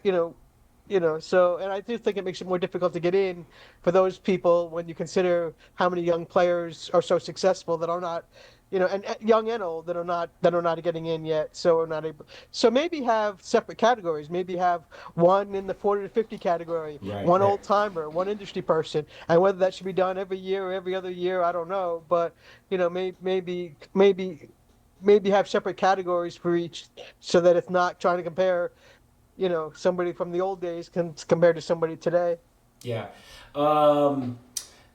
so, and I do think it makes it more difficult to get in for those people when you consider how many young players are so successful that are not, and young and old that are not getting in yet, so are not able. So maybe have separate categories. Maybe have one in the 40 to 50 category, Right. one old timer, one industry person, and whether that should be done every year or every other year, I don't know. But maybe have separate categories for each, so that it's not trying to compare somebody from the old days compared to somebody today. Yeah. Um,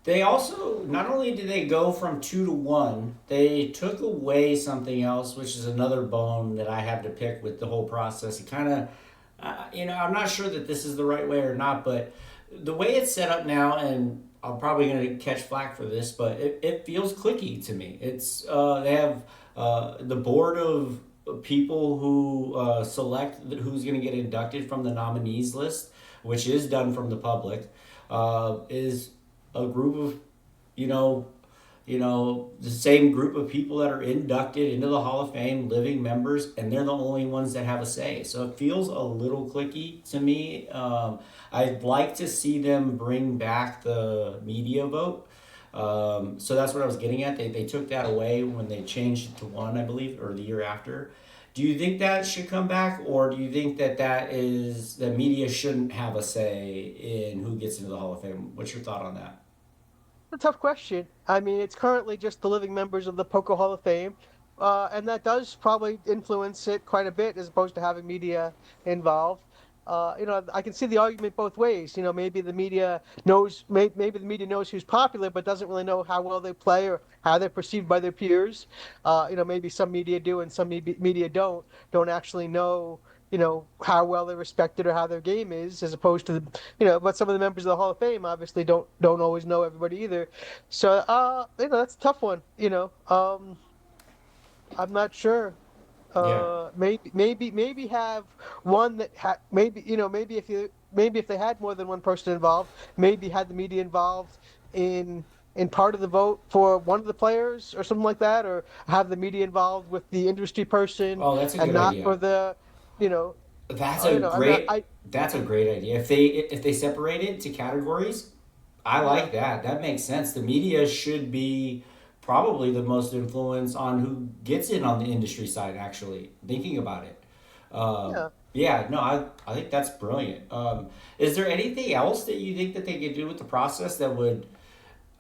they also, not only did they go from two to one, they took away something else, which is another bone that I have to pick with the whole process. It kind of, I'm not sure that this is the right way or not, but the way it's set up now, and I'm probably going to catch flack for this, but it feels clicky to me. They have the board of people who select who's going to get inducted from the nominees list, which is done from the public, is a group of, you know, the same group of people that are inducted into the Hall of Fame, living members, and they're the only ones that have a say. So it feels a little clicky to me. I'd like to see them bring back the media vote. So that's what I was getting at. They took that away when they changed it to one, I believe, or the year after. Do you think that should come back, or do you think that the media shouldn't have a say in who gets into the Hall of Fame? What's your thought on that? A tough question. I mean, it's currently just the living members of the Poker Hall of Fame, and that does probably influence it quite a bit as opposed to having media involved. I can see the argument both ways. Maybe the media knows, maybe the media knows who's popular, but doesn't really know how well they play or how they're perceived by their peers. Maybe some media do and some media don't actually know. How well they're respected or how their game is, as opposed to but some of the members of the Hall of Fame obviously don't always know everybody either. So that's a tough one. I'm not sure. Yeah. Maybe have one that maybe maybe if they had more than one person involved, maybe had the media involved in part of the vote for one of the players or something like that, or have the media involved with the industry person Oh, that's a and good not idea. for the you know That's a I mean, great that's a great idea. If they separate it to categories, I yeah, like that. That makes sense. The media should be probably the most influence on who gets in on the industry side. Actually, thinking about it, yeah. yeah, no, I think that's brilliant. Is there anything else that you think that they could do with the process that would?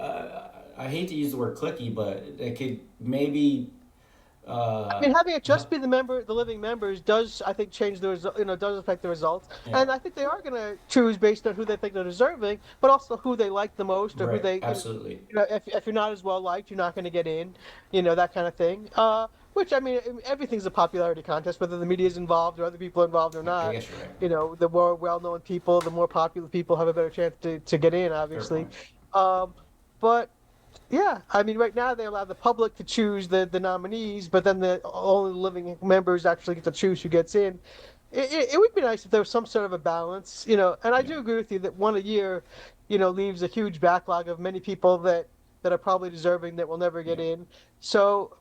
I hate to use the word clicky, but that could maybe. I mean, having it just Help. be the living members does, I think, change the result. Does affect the results, Yeah. and I think they are going to choose based on who they think they're deserving, but also who they like the most, or who Right. they, Absolutely. if you're not as well liked, you're not going to get in, that kind of thing. Which I mean, everything's a popularity contest, whether the media is involved or other people are involved or I not. guess you're right. The more well-known people, the more popular people have a better chance to get in, Fair obviously. point. Um, but yeah, I mean, right now they allow the public to choose the nominees, but then the only living members actually get to choose who gets in. It would be nice if there was some sort of a balance, and I Yeah. do agree with you that one a year, leaves a huge backlog of many people that are probably deserving that will never Yeah. get in. So,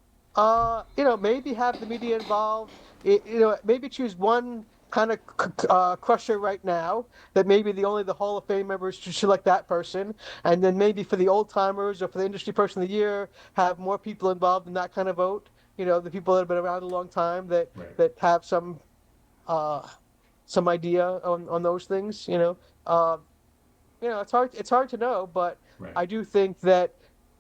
maybe have the media involved. Maybe choose one kind of crusher right now that maybe only the Hall of Fame members should select that person, and then maybe for the old timers or for the industry person of the year, have more people involved in that kind of vote. The people that have been around a long time that Right. that have uh some idea on those things. It's hard to know, but Right. I do think that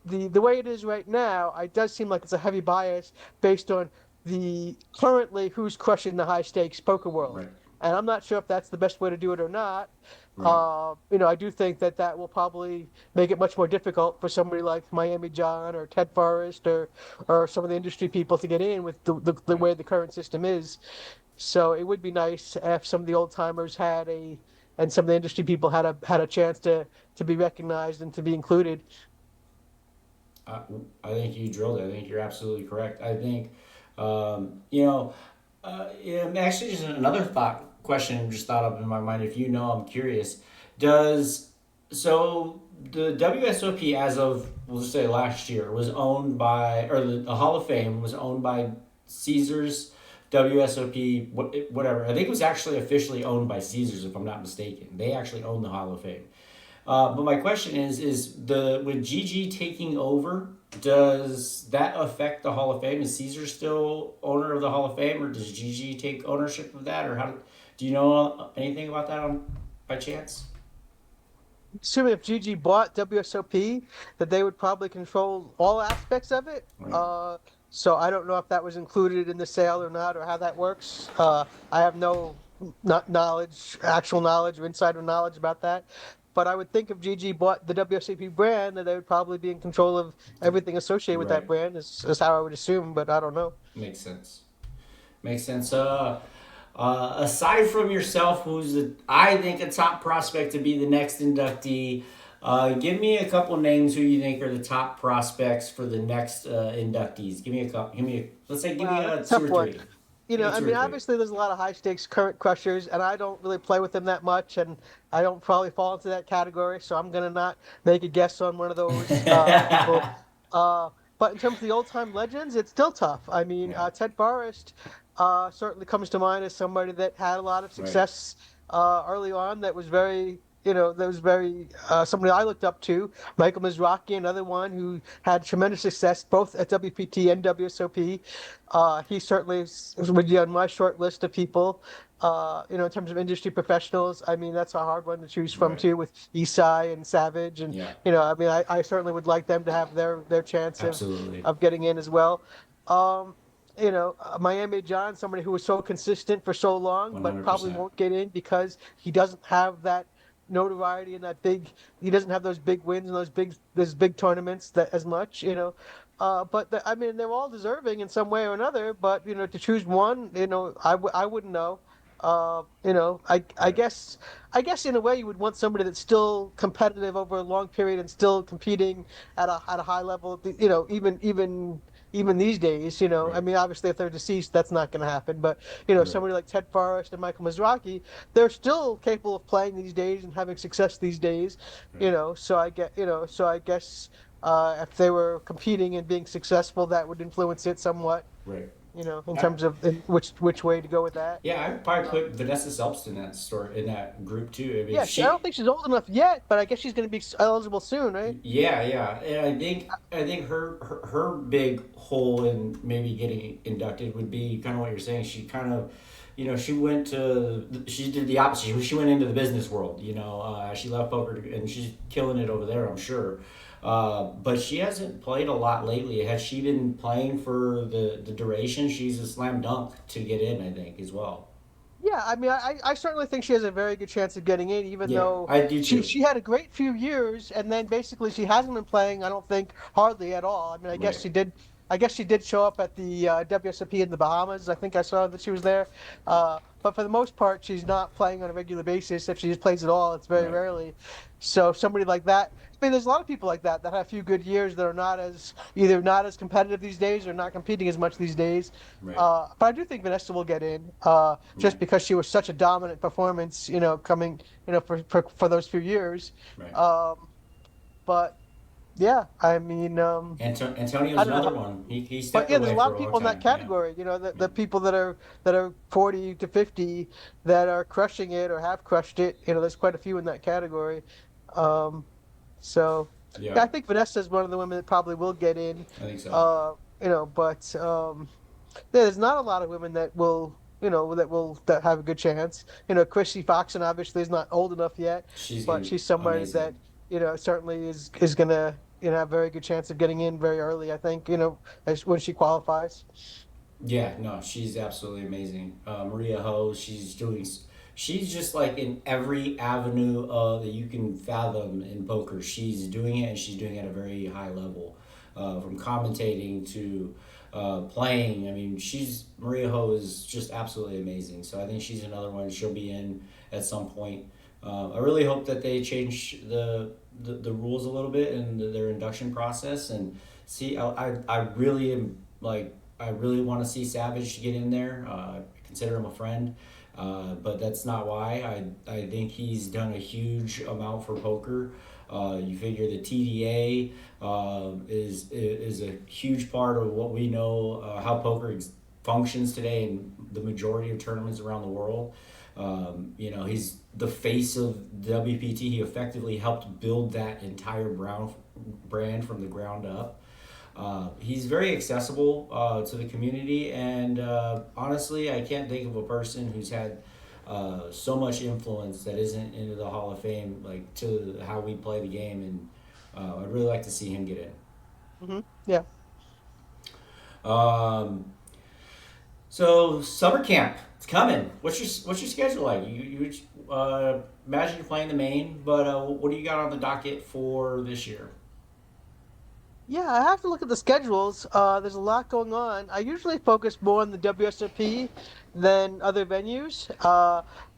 the way it is right now, it does seem like it's a heavy bias based on the currently who's crushing the high stakes poker world. Right. And I'm not sure if that's the best way to do it or not. Right. I do think that will probably make it much more difficult for somebody like Miami John or Ted Forrest or some of the industry people to get in with the Right. way the current system is. So it would be nice if some of the old timers and some of the industry people had a chance to be recognized and to be included. I, I think you drilled it. I think you're absolutely correct. I think, yeah, actually, just another question just thought up in my mind. If you know, I'm curious. Does so the WSOP as of we'll just say last year was owned by, or the Hall of Fame was owned by Caesars, WSOP, whatever. I think it was actually officially owned by Caesars, if I'm not mistaken. They actually own the Hall of Fame. But my question is the with GG taking over, does that affect the Hall of Fame? Is Caesar still owner of the Hall of Fame, or does GG take ownership of that, or do you know anything about that by chance? Assuming if Gigi bought WSOP, that they would probably control all aspects of it. Right, So I don't know if that was included in the sale or not, or how that works. I have no not knowledge, actual knowledge or insider knowledge about that. But I would think if Gigi bought the WSOP brand, that they would probably be in control of everything associated with that right, brand. Is how I would assume, but I don't know. makes sense. Makes sense. Aside from yourself, I think a top prospect to be the next inductee, give me a couple names who you think are the top prospects for the next inductees. Give me a couple. Let's say, give me Wow, that's a two tough or one. three. You know, Maybe I two or mean, three. obviously there's a lot of high stakes current crushers, and I don't really play with them that much, and I don't probably fall into that category, so I'm gonna not make a guess on one of those people. Uh, but in terms of the old time legends, it's still tough. I mean, Yeah. Ted Forrest certainly comes to mind as somebody that had a lot of Right. success early on. That was very, that was very somebody I looked up to. Michael Mizrachi, another one who had tremendous success both at WPT and WSOP. He certainly would be on my short list of people. In terms of industry professionals, I mean, that's a hard one to choose from Right. too, with Isai and Savage, and Yeah. I mean, I certainly would like them to have their chance Absolutely. of getting in as well. Um, Miami John, somebody who was so consistent for so long, One but hundred probably percent. won't get in because he doesn't have that notoriety and that big. He doesn't have those big wins and those big tournaments that as much. I mean, they're all deserving in some way or another. But to choose one, I wouldn't know. I Right. guess in a way you would want somebody that's still competitive over a long period and still competing at a high level. Even these days. I Right. mean, obviously if they're deceased, that's not going to happen. But Right. somebody like Ted Forrest and Michael Mizrachi, they're still capable of playing these days and having success these days. Right. So I guess if they were competing and being successful, that would influence it somewhat. Right. In I, terms of which way to go with that. yeah, I'd probably Uh, put Vanessa Selbst in that story in that group too. I mean, yeah, I don't she. think she's old enough yet, but I guess she's going to be eligible soon, right? Yeah, yeah, and I think her big hole in maybe getting inducted would be kind of what you're saying. She kind of, she did the opposite. She went into the business world. She left poker and she's killing it over there. I'm sure. But she hasn't played a lot lately. Has she been playing for the duration? She's a slam dunk to get in, I think, as well. Yeah, I mean, I certainly think she has a very good chance of getting in, even Yeah, though I do she too. she had a great few years, and then basically she hasn't been playing. I don't think hardly at all. I mean, I guess Right, she did. I guess she did show up at the WSOP in the Bahamas. I think I saw that she was there. But for the most part, she's not playing on a regular basis. If she just plays at all, it's very right, rarely. So somebody like that. I mean, there's a lot of people like that have a few good years that are either not as competitive these days or not competing as much these days. right, But I do think Vanessa will get in, right, just because she was such a dominant performance, coming, for those few years. right. Um, but yeah, I mean, I Antonio's don't know. another one. He But stepped yeah, there's a away lot for of a long people in that time. Yeah, category. yeah, The people that are 40 to 50 that are crushing it or have crushed it. There's quite a few in that category. Um, so yeah. yeah, I think Vanessa is one of the women that probably will get in. I think so. Uh, but there's not a lot of women that have a good chance. Chrissy Foxen obviously is not old enough yet, She's but gonna she's somebody amazing. that certainly is gonna have a very good chance of getting in very early. I think when she qualifies. Yeah, no, she's absolutely amazing. Maria Ho, she's just like in every avenue that you can fathom in poker. She's doing it, and she's doing it at a very high level, from commentating to playing. I mean, Maria Ho is just absolutely amazing. So I think she's another one. She'll be in at some point. I really hope that they change the rules a little bit in their induction process and see. I really am like I really want to see Savage get in there. I consider him a friend, but that's not why. I think he's done a huge amount for poker. You figure the TDA is a huge part of what we know how poker functions today in the majority of tournaments around the world. He's the face of WPT. He effectively helped build that entire brand from the ground up. He's very accessible to the community, and honestly, I can't think of a person who's had so much influence that isn't into the Hall of Fame, like to how we play the game, and I'd really like to see him get Yeah. in. So summer camp, it's coming. What's your schedule like? Imagine you're playing the main, but what do you got on the docket for this year? Yeah, I have to look at the schedules. There's a lot going on. I usually focus more on the WSOP than other venues.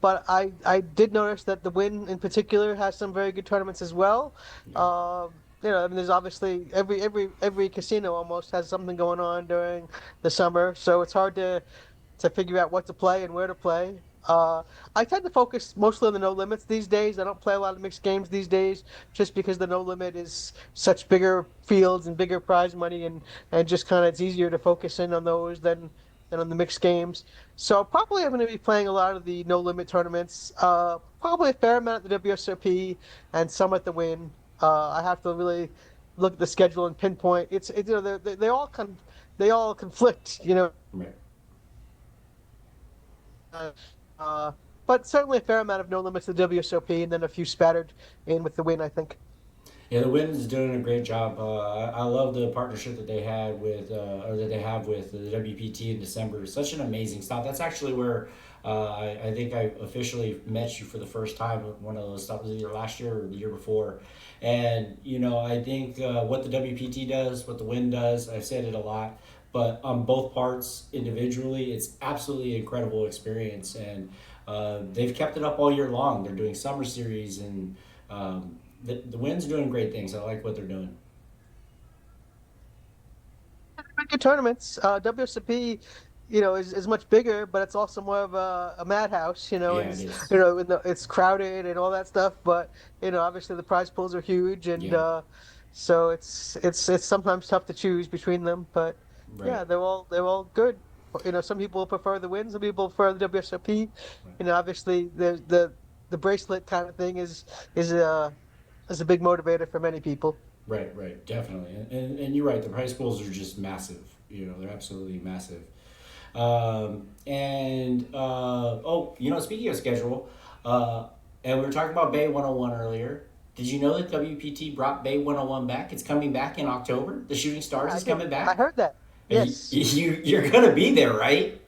But I did notice that the Win in particular has some very good tournaments as well. Yeah, I mean, there's obviously every casino almost has something going on during the summer, so it's hard to to figure out what to play and where to play. I tend to focus mostly on the no limits these days. I don't play a lot of mixed games these days, just because the no limit is such bigger fields and bigger prize money, and just kind of it's easier to focus in on those than on the mixed games. So probably I'm going to be playing a lot of the no limit tournaments. Probably a fair amount at the WSOP and some at the Win. I have to really look at the schedule and pinpoint. It's they all they all conflict, Right. uh, uh, but certainly a fair amount of no limits to the WSOP, and then a few spattered in with the Win, I think. Yeah, the Wind's doing a great job. I love the partnership that they had with, or that they have with the WPT in December. It's such an amazing stop. That's actually where I think I officially met you for the first time at one of those stops, either last year or the year before. And, I think what the WPT does, what the Wind does, I've said it a lot, but on both parts individually, it's absolutely incredible experience. And they've kept it up all year long. They're doing summer series and the Wind's doing great things. I like what they're doing. Pretty good tournaments. WSOP, is much bigger, but it's also more of a madhouse. Yeah, it It's is. it's crowded and all that stuff. But obviously the prize pools are huge, and Yeah, so it's sometimes tough to choose between them. But right, yeah, they're all good. Some people prefer the Win, some people prefer the WSOP. right, Obviously the bracelet kind of thing is a is a big motivator for many people. right. Definitely. And you're right. The price pools are just massive. They're absolutely massive. Speaking of schedule, and we were talking about Bay 101 earlier. Did you know that WPT brought Bay 101 back? It's coming back in October. The Shooting Yeah, Stars is coming I back. heard that. Yes. You're gonna be there, right?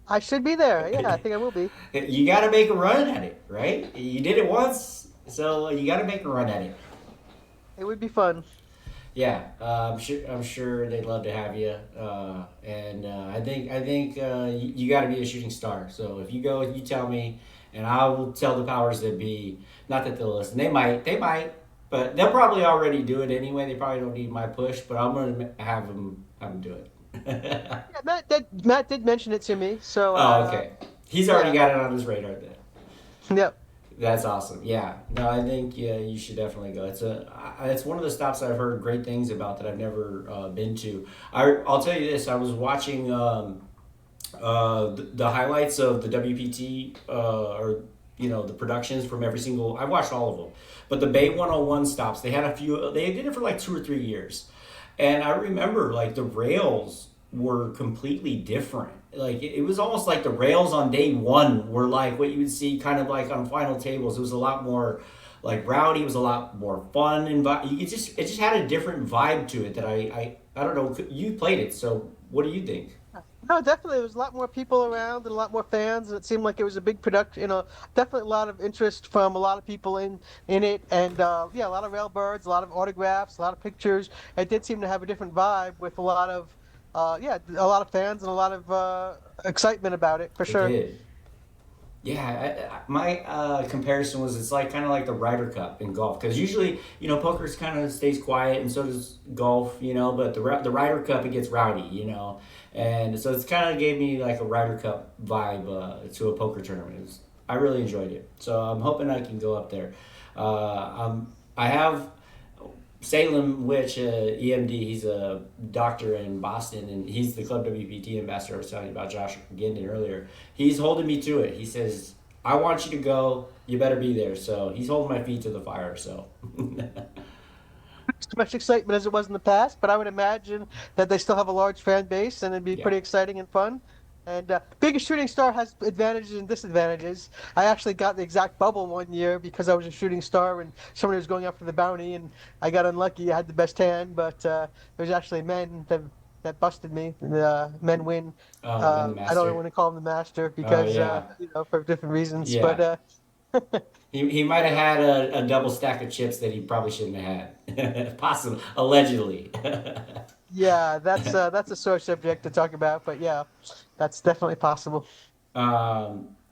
I should be there. Yeah, I think I will be. You got to make a run at it, right? You did it once, so you got to make a run at it. It would be fun. Yeah, I'm sure they'd love to have you, and I think you got to be a shooting star. So if you go, you tell me, and I will tell the powers that be. Not that they'll listen. They might, but they'll probably already do it anyway. They probably don't need my push, but I'm gonna have them do it. Yeah, Matt did mention it to me. So Oh, okay. He's already yeah. got it on his radar then. Yep. That's awesome. Yeah. No, I think yeah, you should definitely go. It's one of the stops I've heard great things about that I've never been to. I'll tell you this. I was watching the highlights of the WPT or the productions from every single. I watched all of them, but the Bay 101 stops. They had a few. They did it for like 2 or 3 years, and I remember like the rails were completely different. Like it was almost like the rails on day one were like what you would see kind of like on final tables. It was a lot more like rowdy. It was a lot more fun and it just had a different vibe to it that I don't know. You played it, so what do you think? No, definitely. There was a lot more people around and a lot more fans, and it seemed like it was a big production. Definitely a lot of interest from a lot of people in it, and yeah, a lot of railbirds, a lot of autographs, a lot of pictures. It did seem to have a different vibe with a lot of, yeah, a lot of fans and a lot of excitement about it for It sure. did. Yeah, my comparison was it's like kind of like the Ryder Cup in golf because usually poker's kind of stays quiet and so does golf, but the Ryder Cup it gets rowdy, and so it's kind of gave me like a Ryder Cup vibe to a poker tournament. I really enjoyed it, so I'm hoping I can go up there. I have Salem Witch, EMD, he's a doctor in Boston, and he's the Club WPT ambassador I was telling you about, Josh Gindon, earlier. He's holding me to it. He says, I want you to go. You better be there. So he's holding my feet to the fire. So, As much excitement as it was in the past, but I would imagine that they still have a large fan base and it'd be yeah. pretty exciting and fun. And being a shooting star has advantages and disadvantages. I actually got the exact bubble one year because I was a shooting star and somebody was going after the bounty, and I got unlucky. I had the best hand, but there's actually men that busted me. The men win. Oh, win the I don't master. want to call them the master Oh, because yeah. for different reasons, but Yeah. He might have yeah. had a double stack of chips that he probably shouldn't have had. Possibly. Allegedly. Yeah, that's a sore subject to talk about, but yeah, that's definitely possible.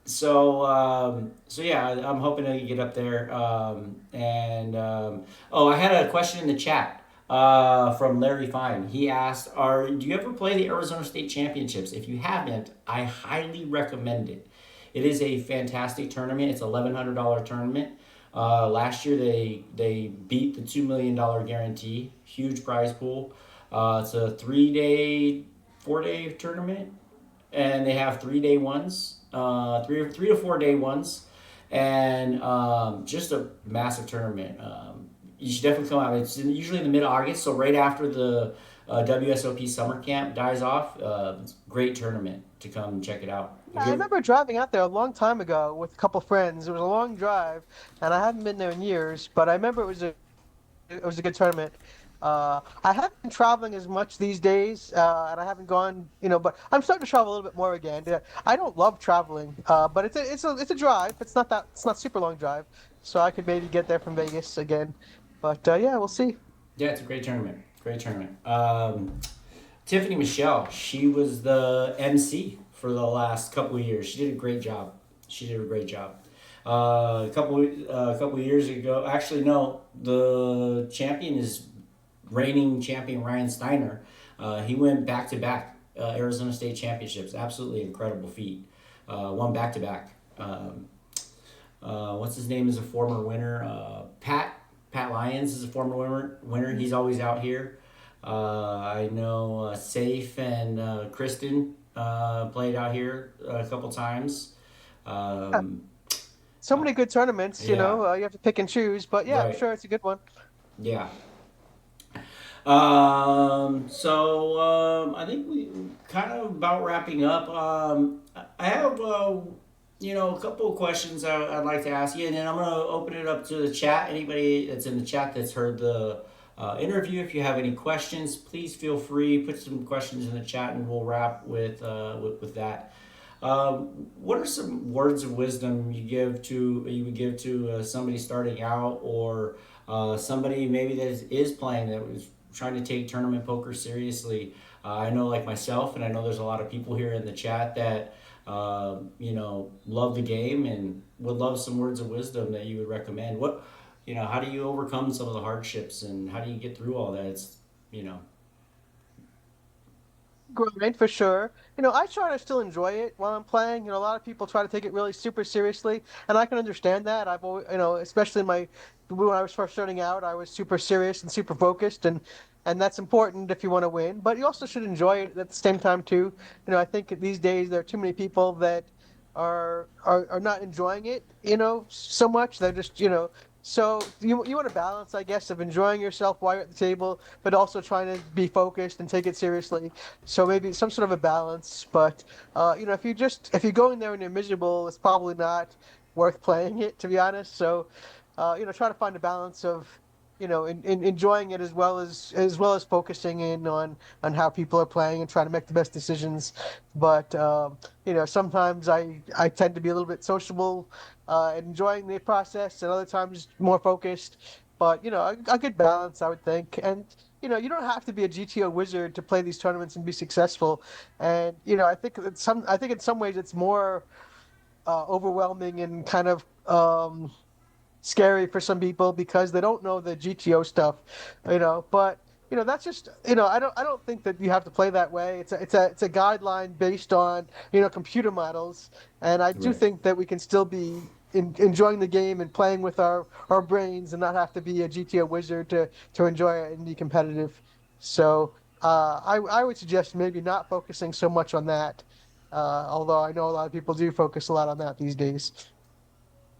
So yeah, I'm hoping to get up there. Oh, I had a question in the chat. from Larry Fine. He asked, do you ever play the Arizona State Championships? If you haven't, I highly recommend it. It is a fantastic tournament. It's $1,100 tournament. Last year they beat the $2 million guarantee. Huge prize pool. It's a 3 day, 4 day tournament, and they have 3 day ones, three to 4 day ones, and just a massive tournament. You should definitely come out. Usually in the mid August, so right after the WSOP summer camp dies off. It's a great tournament to come check it out. Yeah, Have I you ever? remember driving out there a long time ago with a couple friends. It was a long drive, and I haven't been there in years, but I remember it was a good tournament. I haven't been traveling as much these days, and I haven't gone, but I'm starting to travel a little bit more again. Yeah, I don't love traveling, but it's a drive. It's not super long drive, so I could maybe get there from Vegas again. But yeah, we'll see. Yeah, it's a great tournament. Great tournament. Tiffany Michelle, she was the MC for the last couple of years. She did a great job. She did a great job. A couple of years ago, actually no, the champion is reigning champion Ryan Steiner. He went back to back Arizona State championships. Absolutely incredible feat. Won back to back. What's his name is a former winner. Pat Lyons is a former winner. He's always out here. I know Safe and Kristen played out here a couple times. Yeah, Um, so uh, many good tournaments, yeah, you have to pick and choose. But yeah, I'm right. sure it's a good one. Yeah. So I think we kind of about wrapping up. I have a couple of questions I'd like to ask you, and then I'm gonna open it up to the chat. Anybody that's in the chat that's heard the interview, if you have any questions, please feel free put some questions in the chat, and we'll wrap with that. What are some words of wisdom you would give to somebody starting out, or somebody maybe that is playing, that was trying to take tournament poker seriously? I know, like myself, and I know there's a lot of people here in the chat that love the game and would love some words of wisdom that you would recommend. How do you overcome some of the hardships, and how do you get through all that? It's you know, Grind for sure. I try to still enjoy it while I'm playing. A lot of people try to take it really super seriously, and I can understand that. I've always, especially when I was first starting out, I was super serious and super focused, and that's important if you want to win. But you also should enjoy it at the same time too. I think these days there are too many people that are not enjoying it, so much. They're just, so you want a balance, I guess, of enjoying yourself while you're at the table, but also trying to be focused and take it seriously. So maybe some sort of a balance. But if you're going there and you're miserable, it's probably not worth playing it, to be honest. So try to find a balance of enjoying it as well as focusing in on how people are playing and trying to make the best decisions. But sometimes I tend to be a little bit sociable, enjoying the process, and other times more focused. But a good balance, I would think. And you don't have to be a GTO wizard to play these tournaments and be successful. And I think in some ways it's more overwhelming and kind of scary for some people because they don't know the GTO stuff, But that's just I don't think that you have to play that way. It's a guideline based on computer models, and I do right. think that we can still be enjoying the game and playing with our brains and not have to be a GTO wizard to enjoy it and be competitive. So I would suggest maybe not focusing so much on that. Although I know a lot of people do focus a lot on that these days.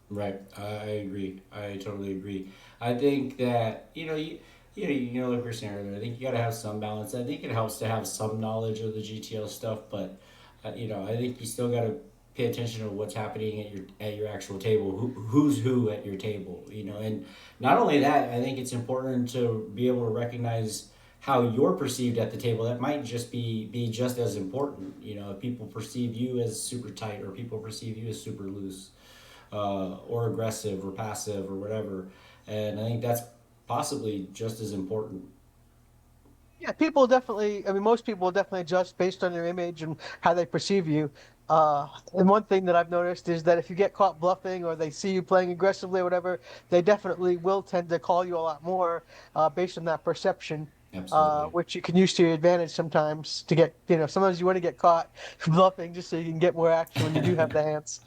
Right, I agree. I totally agree. I think that like we were saying earlier. I think you got to have some balance. I think it helps to have some knowledge of the GTO stuff, but I think you still got to pay attention to what's happening at your actual table. Who's who at your table? And not only that, I think it's important to be able to recognize how you're perceived at the table. That might just be just as important. If people perceive you as super tight, or people perceive you as super loose, or aggressive or passive or whatever. And I think that's possibly just as important. Yeah, people definitely, I mean, most people will definitely adjust based on your image and how they perceive you. And one thing that I've noticed is that if you get caught bluffing or they see you playing aggressively or whatever, they definitely will tend to call you a lot more based on that perception, Absolutely. which you can use to your advantage sometimes to get, sometimes you want to get caught bluffing just so you can get more action when you do have the hands.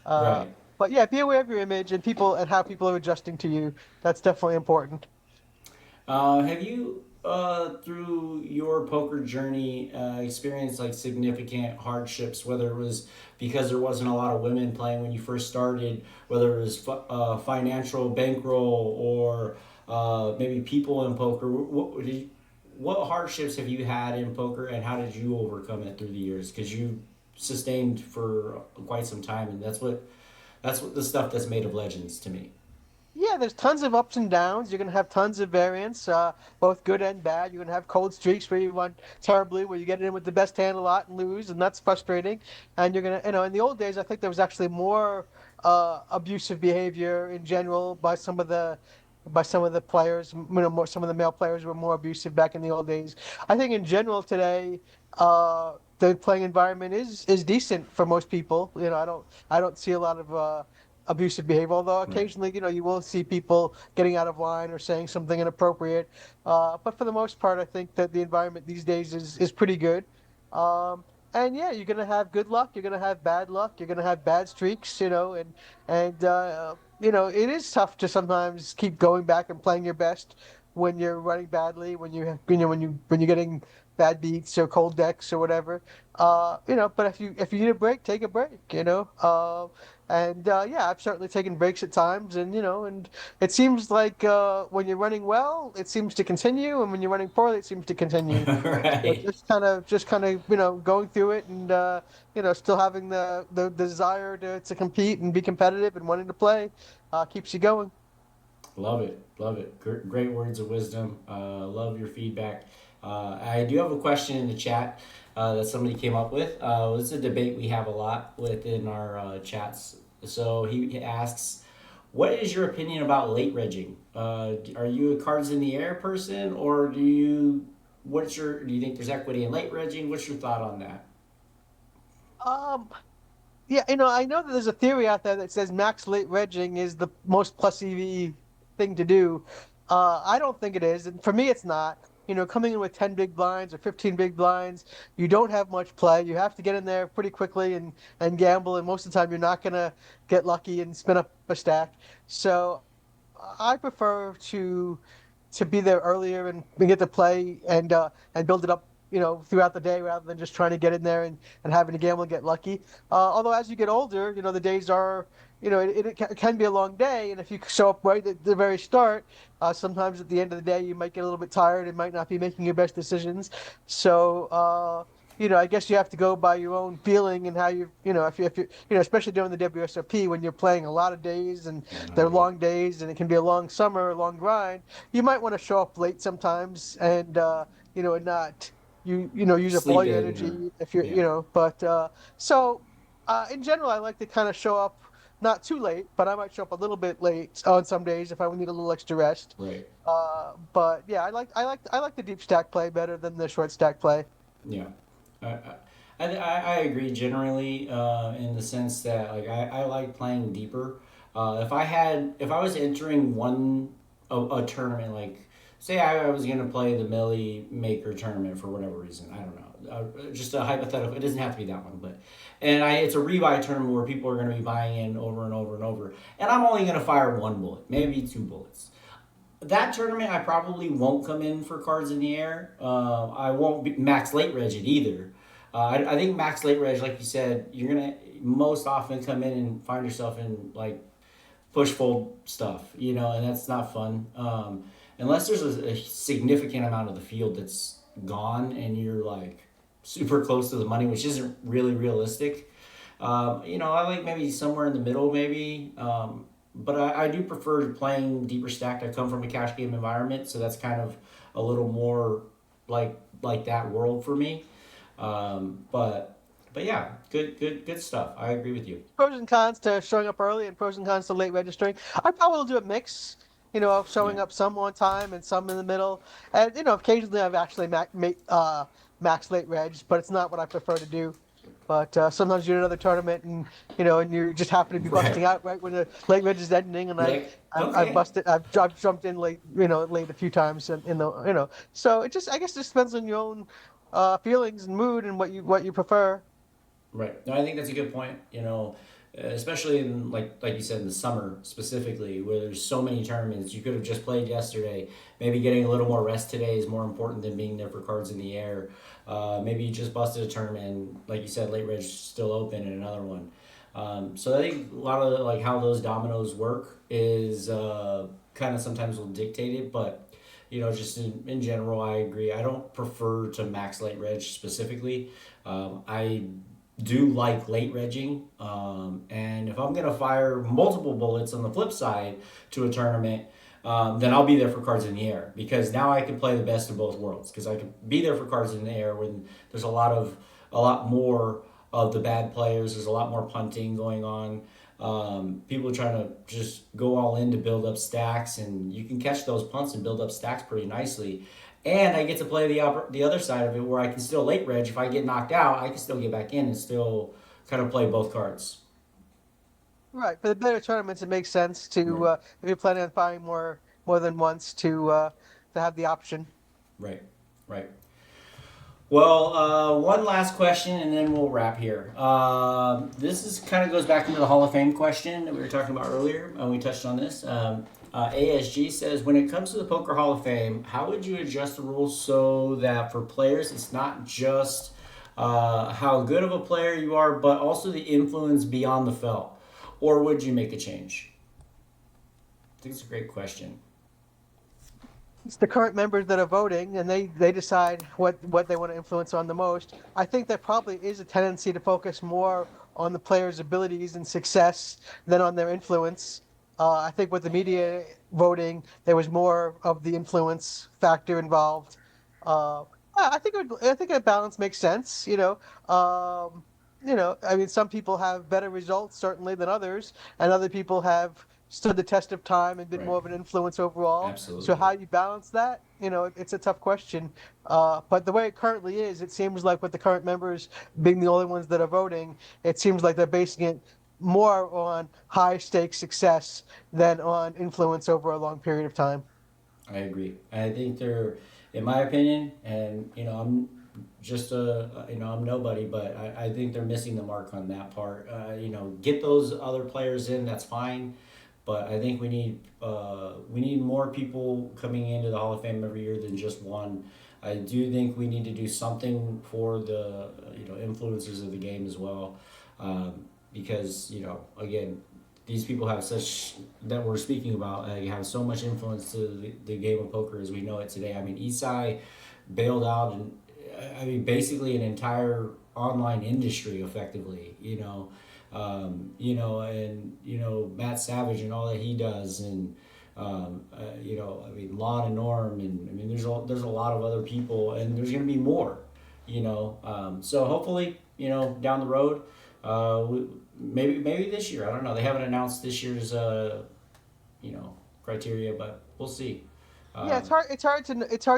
Uh, Right. but yeah, be aware of your image and people and how people are adjusting to you. That's definitely important. Have you, through your poker journey, experienced like significant hardships, whether it was because there wasn't a lot of women playing when you first started, whether it was financial bankroll or maybe people in poker? What hardships have you had in poker, and how did you overcome it through the years? Because you sustained for quite some time, and that's what the stuff that's made of legends to me. Yeah, there's tons of ups and downs. You're gonna have tons of variance, both good and bad. You're gonna have cold streaks where you won terribly, where you get in with the best hand a lot and lose, and that's frustrating. And you're gonna, in the old days, I think there was actually more abusive behavior in general by some of the players. More some of the male players were more abusive back in the old days. I think in general today, the playing environment is decent for most people. I don't see a lot of abusive behavior. Although Right. occasionally, you will see people getting out of line or saying something inappropriate. But for the most part, I think that the environment these days is pretty good. Um, and yeah, you're gonna have good luck. You're gonna have bad luck. You're gonna have bad streaks. And it is tough to sometimes keep going back and playing your best when you're running badly, when you're getting bad beats or cold decks or whatever. But if you need a break, take a break. And yeah, I've certainly taken breaks at times, and it seems like when you're running well, it seems to continue, and when you're running poorly, it seems to continue. So Right. just kind of, going through it, and still having the desire to compete and be competitive and wanting to play, keeps you going. Love it. Love it. Great words of wisdom. Love your feedback. I do have a question in the chat that somebody came up with. It's a debate we have a lot within our chats. So he asks, what is your opinion about late regging? Are you a cards in the air person, or do you think there's equity in late regging? What's your thought on that? Um, Yeah, I know that there's a theory out there that says max late regging is the most plus EV thing to do. I don't think it is, and for me, it's not. Coming in with 10 big blinds or 15 big blinds, you don't have much play. You have to get in there pretty quickly and gamble, and most of the time, you're not gonna get lucky and spin up a stack. So I prefer to be there earlier and get to play and build it up, throughout the day rather than just trying to get in there and having to gamble and get lucky. Although as you get older, the days are, it can be a long day, and if you show up right at the very start, sometimes at the end of the day you might get a little bit tired and might not be making your best decisions. So. I guess you have to go by your own feeling and how if you, especially during the WSOP when you're playing a lot of days and they're 100. long days and it can be a long summer, a long grind. You might want to show up late sometimes and not use up all Sleep your in, or energy if you're, yeah, but so in general, I like to kind of show up not too late, but I might show up a little bit late on some days if I need a little extra rest. right. But yeah, I like the deep stack play better than the short stack play. Yeah, I, I agree generally in the sense that like I like playing deeper. If I was entering a tournament, like say I was gonna play the Millie Maker tournament for whatever reason, I don't know. Just a hypothetical. It doesn't have to be that one, but it's a rebuy tournament where people are going to be buying in over and over and over, and I'm only going to fire one bullet, maybe two bullets. That tournament, I probably won't come in for cards in the air. I won't be max late reg it either. I think max late reg, like you said, you're gonna most often come in and find yourself in like push fold stuff, and that's not fun. Unless there's a significant amount of the field that's gone and you're like super close to the money, which isn't really realistic. I like maybe somewhere in the middle, maybe. But I do prefer playing deeper stacked. I come from a cash game environment, so that's kind of a little more like that world for me. But yeah, good stuff. I agree with you. Pros and cons to showing up early and pros and cons to late registering. I probably will do a mix. showing Yeah. up some on time and some in the middle. And occasionally I've actually max late reg, but it's not what I prefer to do. But sometimes you're in another tournament, and you just happen to be busting Right. out right when the late reg is ending, and You're I've like, I've, I've okay. busted, I've jumped in late, late a few times, in the. So it just, I guess, just depends on your own feelings and mood and what you prefer. Right. No, I think that's a good point. Especially in like you said in the summer specifically, where there's so many tournaments. You could have just played yesterday. Maybe getting a little more rest today is more important than being there for cards in the air. Maybe you just busted a tournament, and like you said, late reg still open in another one. So I think a lot of like how those dominoes work is kind of sometimes will dictate it, but just in general, I agree. I don't prefer to max late reg specifically. I do like late regging, and if I'm gonna fire multiple bullets on the flip side to a tournament, then I'll be there for cards in the air because now I can play the best of both worlds because I can be there for cards in the air when there's a lot more of the bad players. There's a lot more punting going on. People are trying to just go all in to build up stacks, and you can catch those punts and build up stacks pretty nicely. And I get to play the other side of it where I can still late reg. If I get knocked out, I can still get back in and still kind of play both cards. Right. For the better tournaments, it makes sense to, Right, if you're planning on firing more than once, to have the option. right, right. Well, one last question, and then we'll wrap here. This is kind of goes back into the Hall of Fame question that we were talking about earlier. We touched on this. ASG says, when it comes to the Poker Hall of Fame, how would you adjust the rules so that for players, it's not just how good of a player you are, but also the influence beyond the felt? Or would you make a change? I think it's a great question. It's the current members that are voting, and they decide what they want to influence on the most. I think there probably is a tendency to focus more on the players' abilities and success than on their influence. I think with the media voting, there was more of the influence factor involved. Uh, I think a balance makes sense. I mean, some people have better results certainly than others, and other people have stood the test of time and been Right. more of an influence overall. So Absolutely. how you balance that, it's a tough question. But the way it currently is, it seems like with the current members being the only ones that are voting, it seems like they're basing it more on high stakes success than on influence over a long period of time. I agree. I think they're, in my opinion, and I'm just I'm nobody, but I think they're missing the mark on that part. Get those other players in, that's fine, but I think we need more people coming into the Hall of Fame every year than just one. I do think we need to do something for the influencers of the game as well, because again these people have such that we're speaking about have so much influence to the game of poker as we know it today. I mean, Isai bailed out and I mean basically an entire online industry effectively. And Matt Savage and all that he does, and I mean Lon and Norm, and I mean there's a lot of other people, and there's gonna be more. So hopefully down the road. Maybe this year. I don't know. They haven't announced this year's criteria, but we'll see. Yeah, Um, it's hard to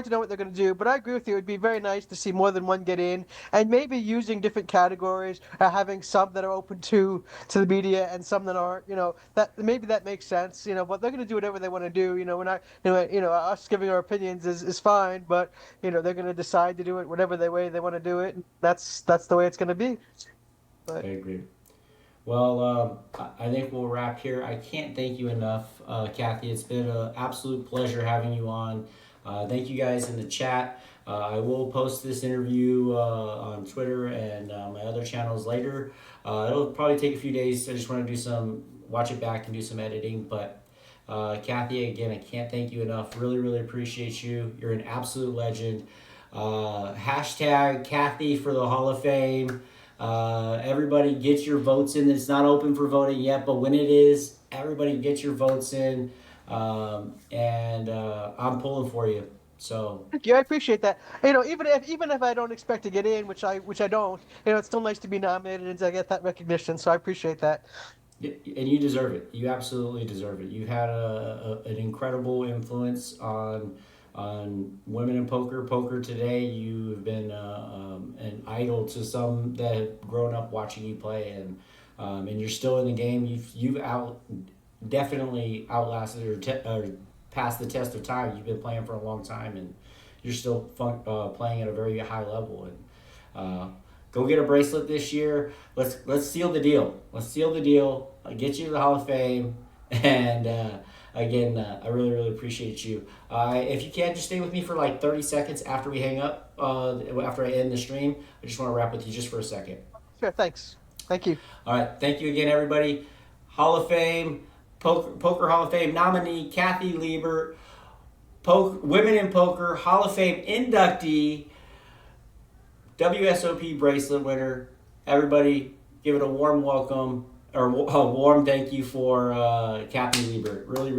know what they're going to do, but I agree with you. It'd be very nice to see more than one get in, and maybe using different categories, having some that are open to the media and some that aren't. That maybe that makes sense. But they're going to do whatever they want to do. We're not. Us giving our opinions is fine, but they're going to decide to do it whatever way they want to do it. And that's the way it's going to be. I But agree. Well, I think we'll wrap here. I can't thank you enough, Kathy. It's been an absolute pleasure having you on. Thank you guys in the chat. I will post this interview on Twitter and my other channels later. It'll probably take a few days. I just want to watch it back and do some editing. But Kathy, again, I can't thank you enough. Really, really appreciate you. You're an absolute legend. Hashtag Kathy for the Hall of Fame. Everybody get your votes in. It's not open for voting yet, but when it is, everybody get your votes in. And I'm pulling for you. So, thank you, I appreciate that. Even if I don't expect to get in, which I don't, it's still nice to be nominated and to get that recognition. So I appreciate that. And you deserve it. You absolutely deserve it. You had an incredible influence on women in poker. Poker today, you've been an idol to some that have grown up watching you play, and you're still in the game. You've definitely outlasted or passed the test of time. You've been playing for a long time, and you're still playing at a very high level. And go get a bracelet this year. Let's seal the deal. Let's seal the deal. Get you to the Hall of Fame. And again, I really really appreciate you. If you can, just stay with me for like 30 seconds after we hang up. After I end the stream, I just want to wrap with you just for a second. Sure, thanks. Thank you. All right, thank you again, everybody. Hall of Fame, Poker Hall of Fame nominee Kathy Liebert, Women in Poker Hall of Fame inductee, WSOP bracelet winner. Everybody, give it a warm welcome or a warm thank you for Kathy Liebert. Really.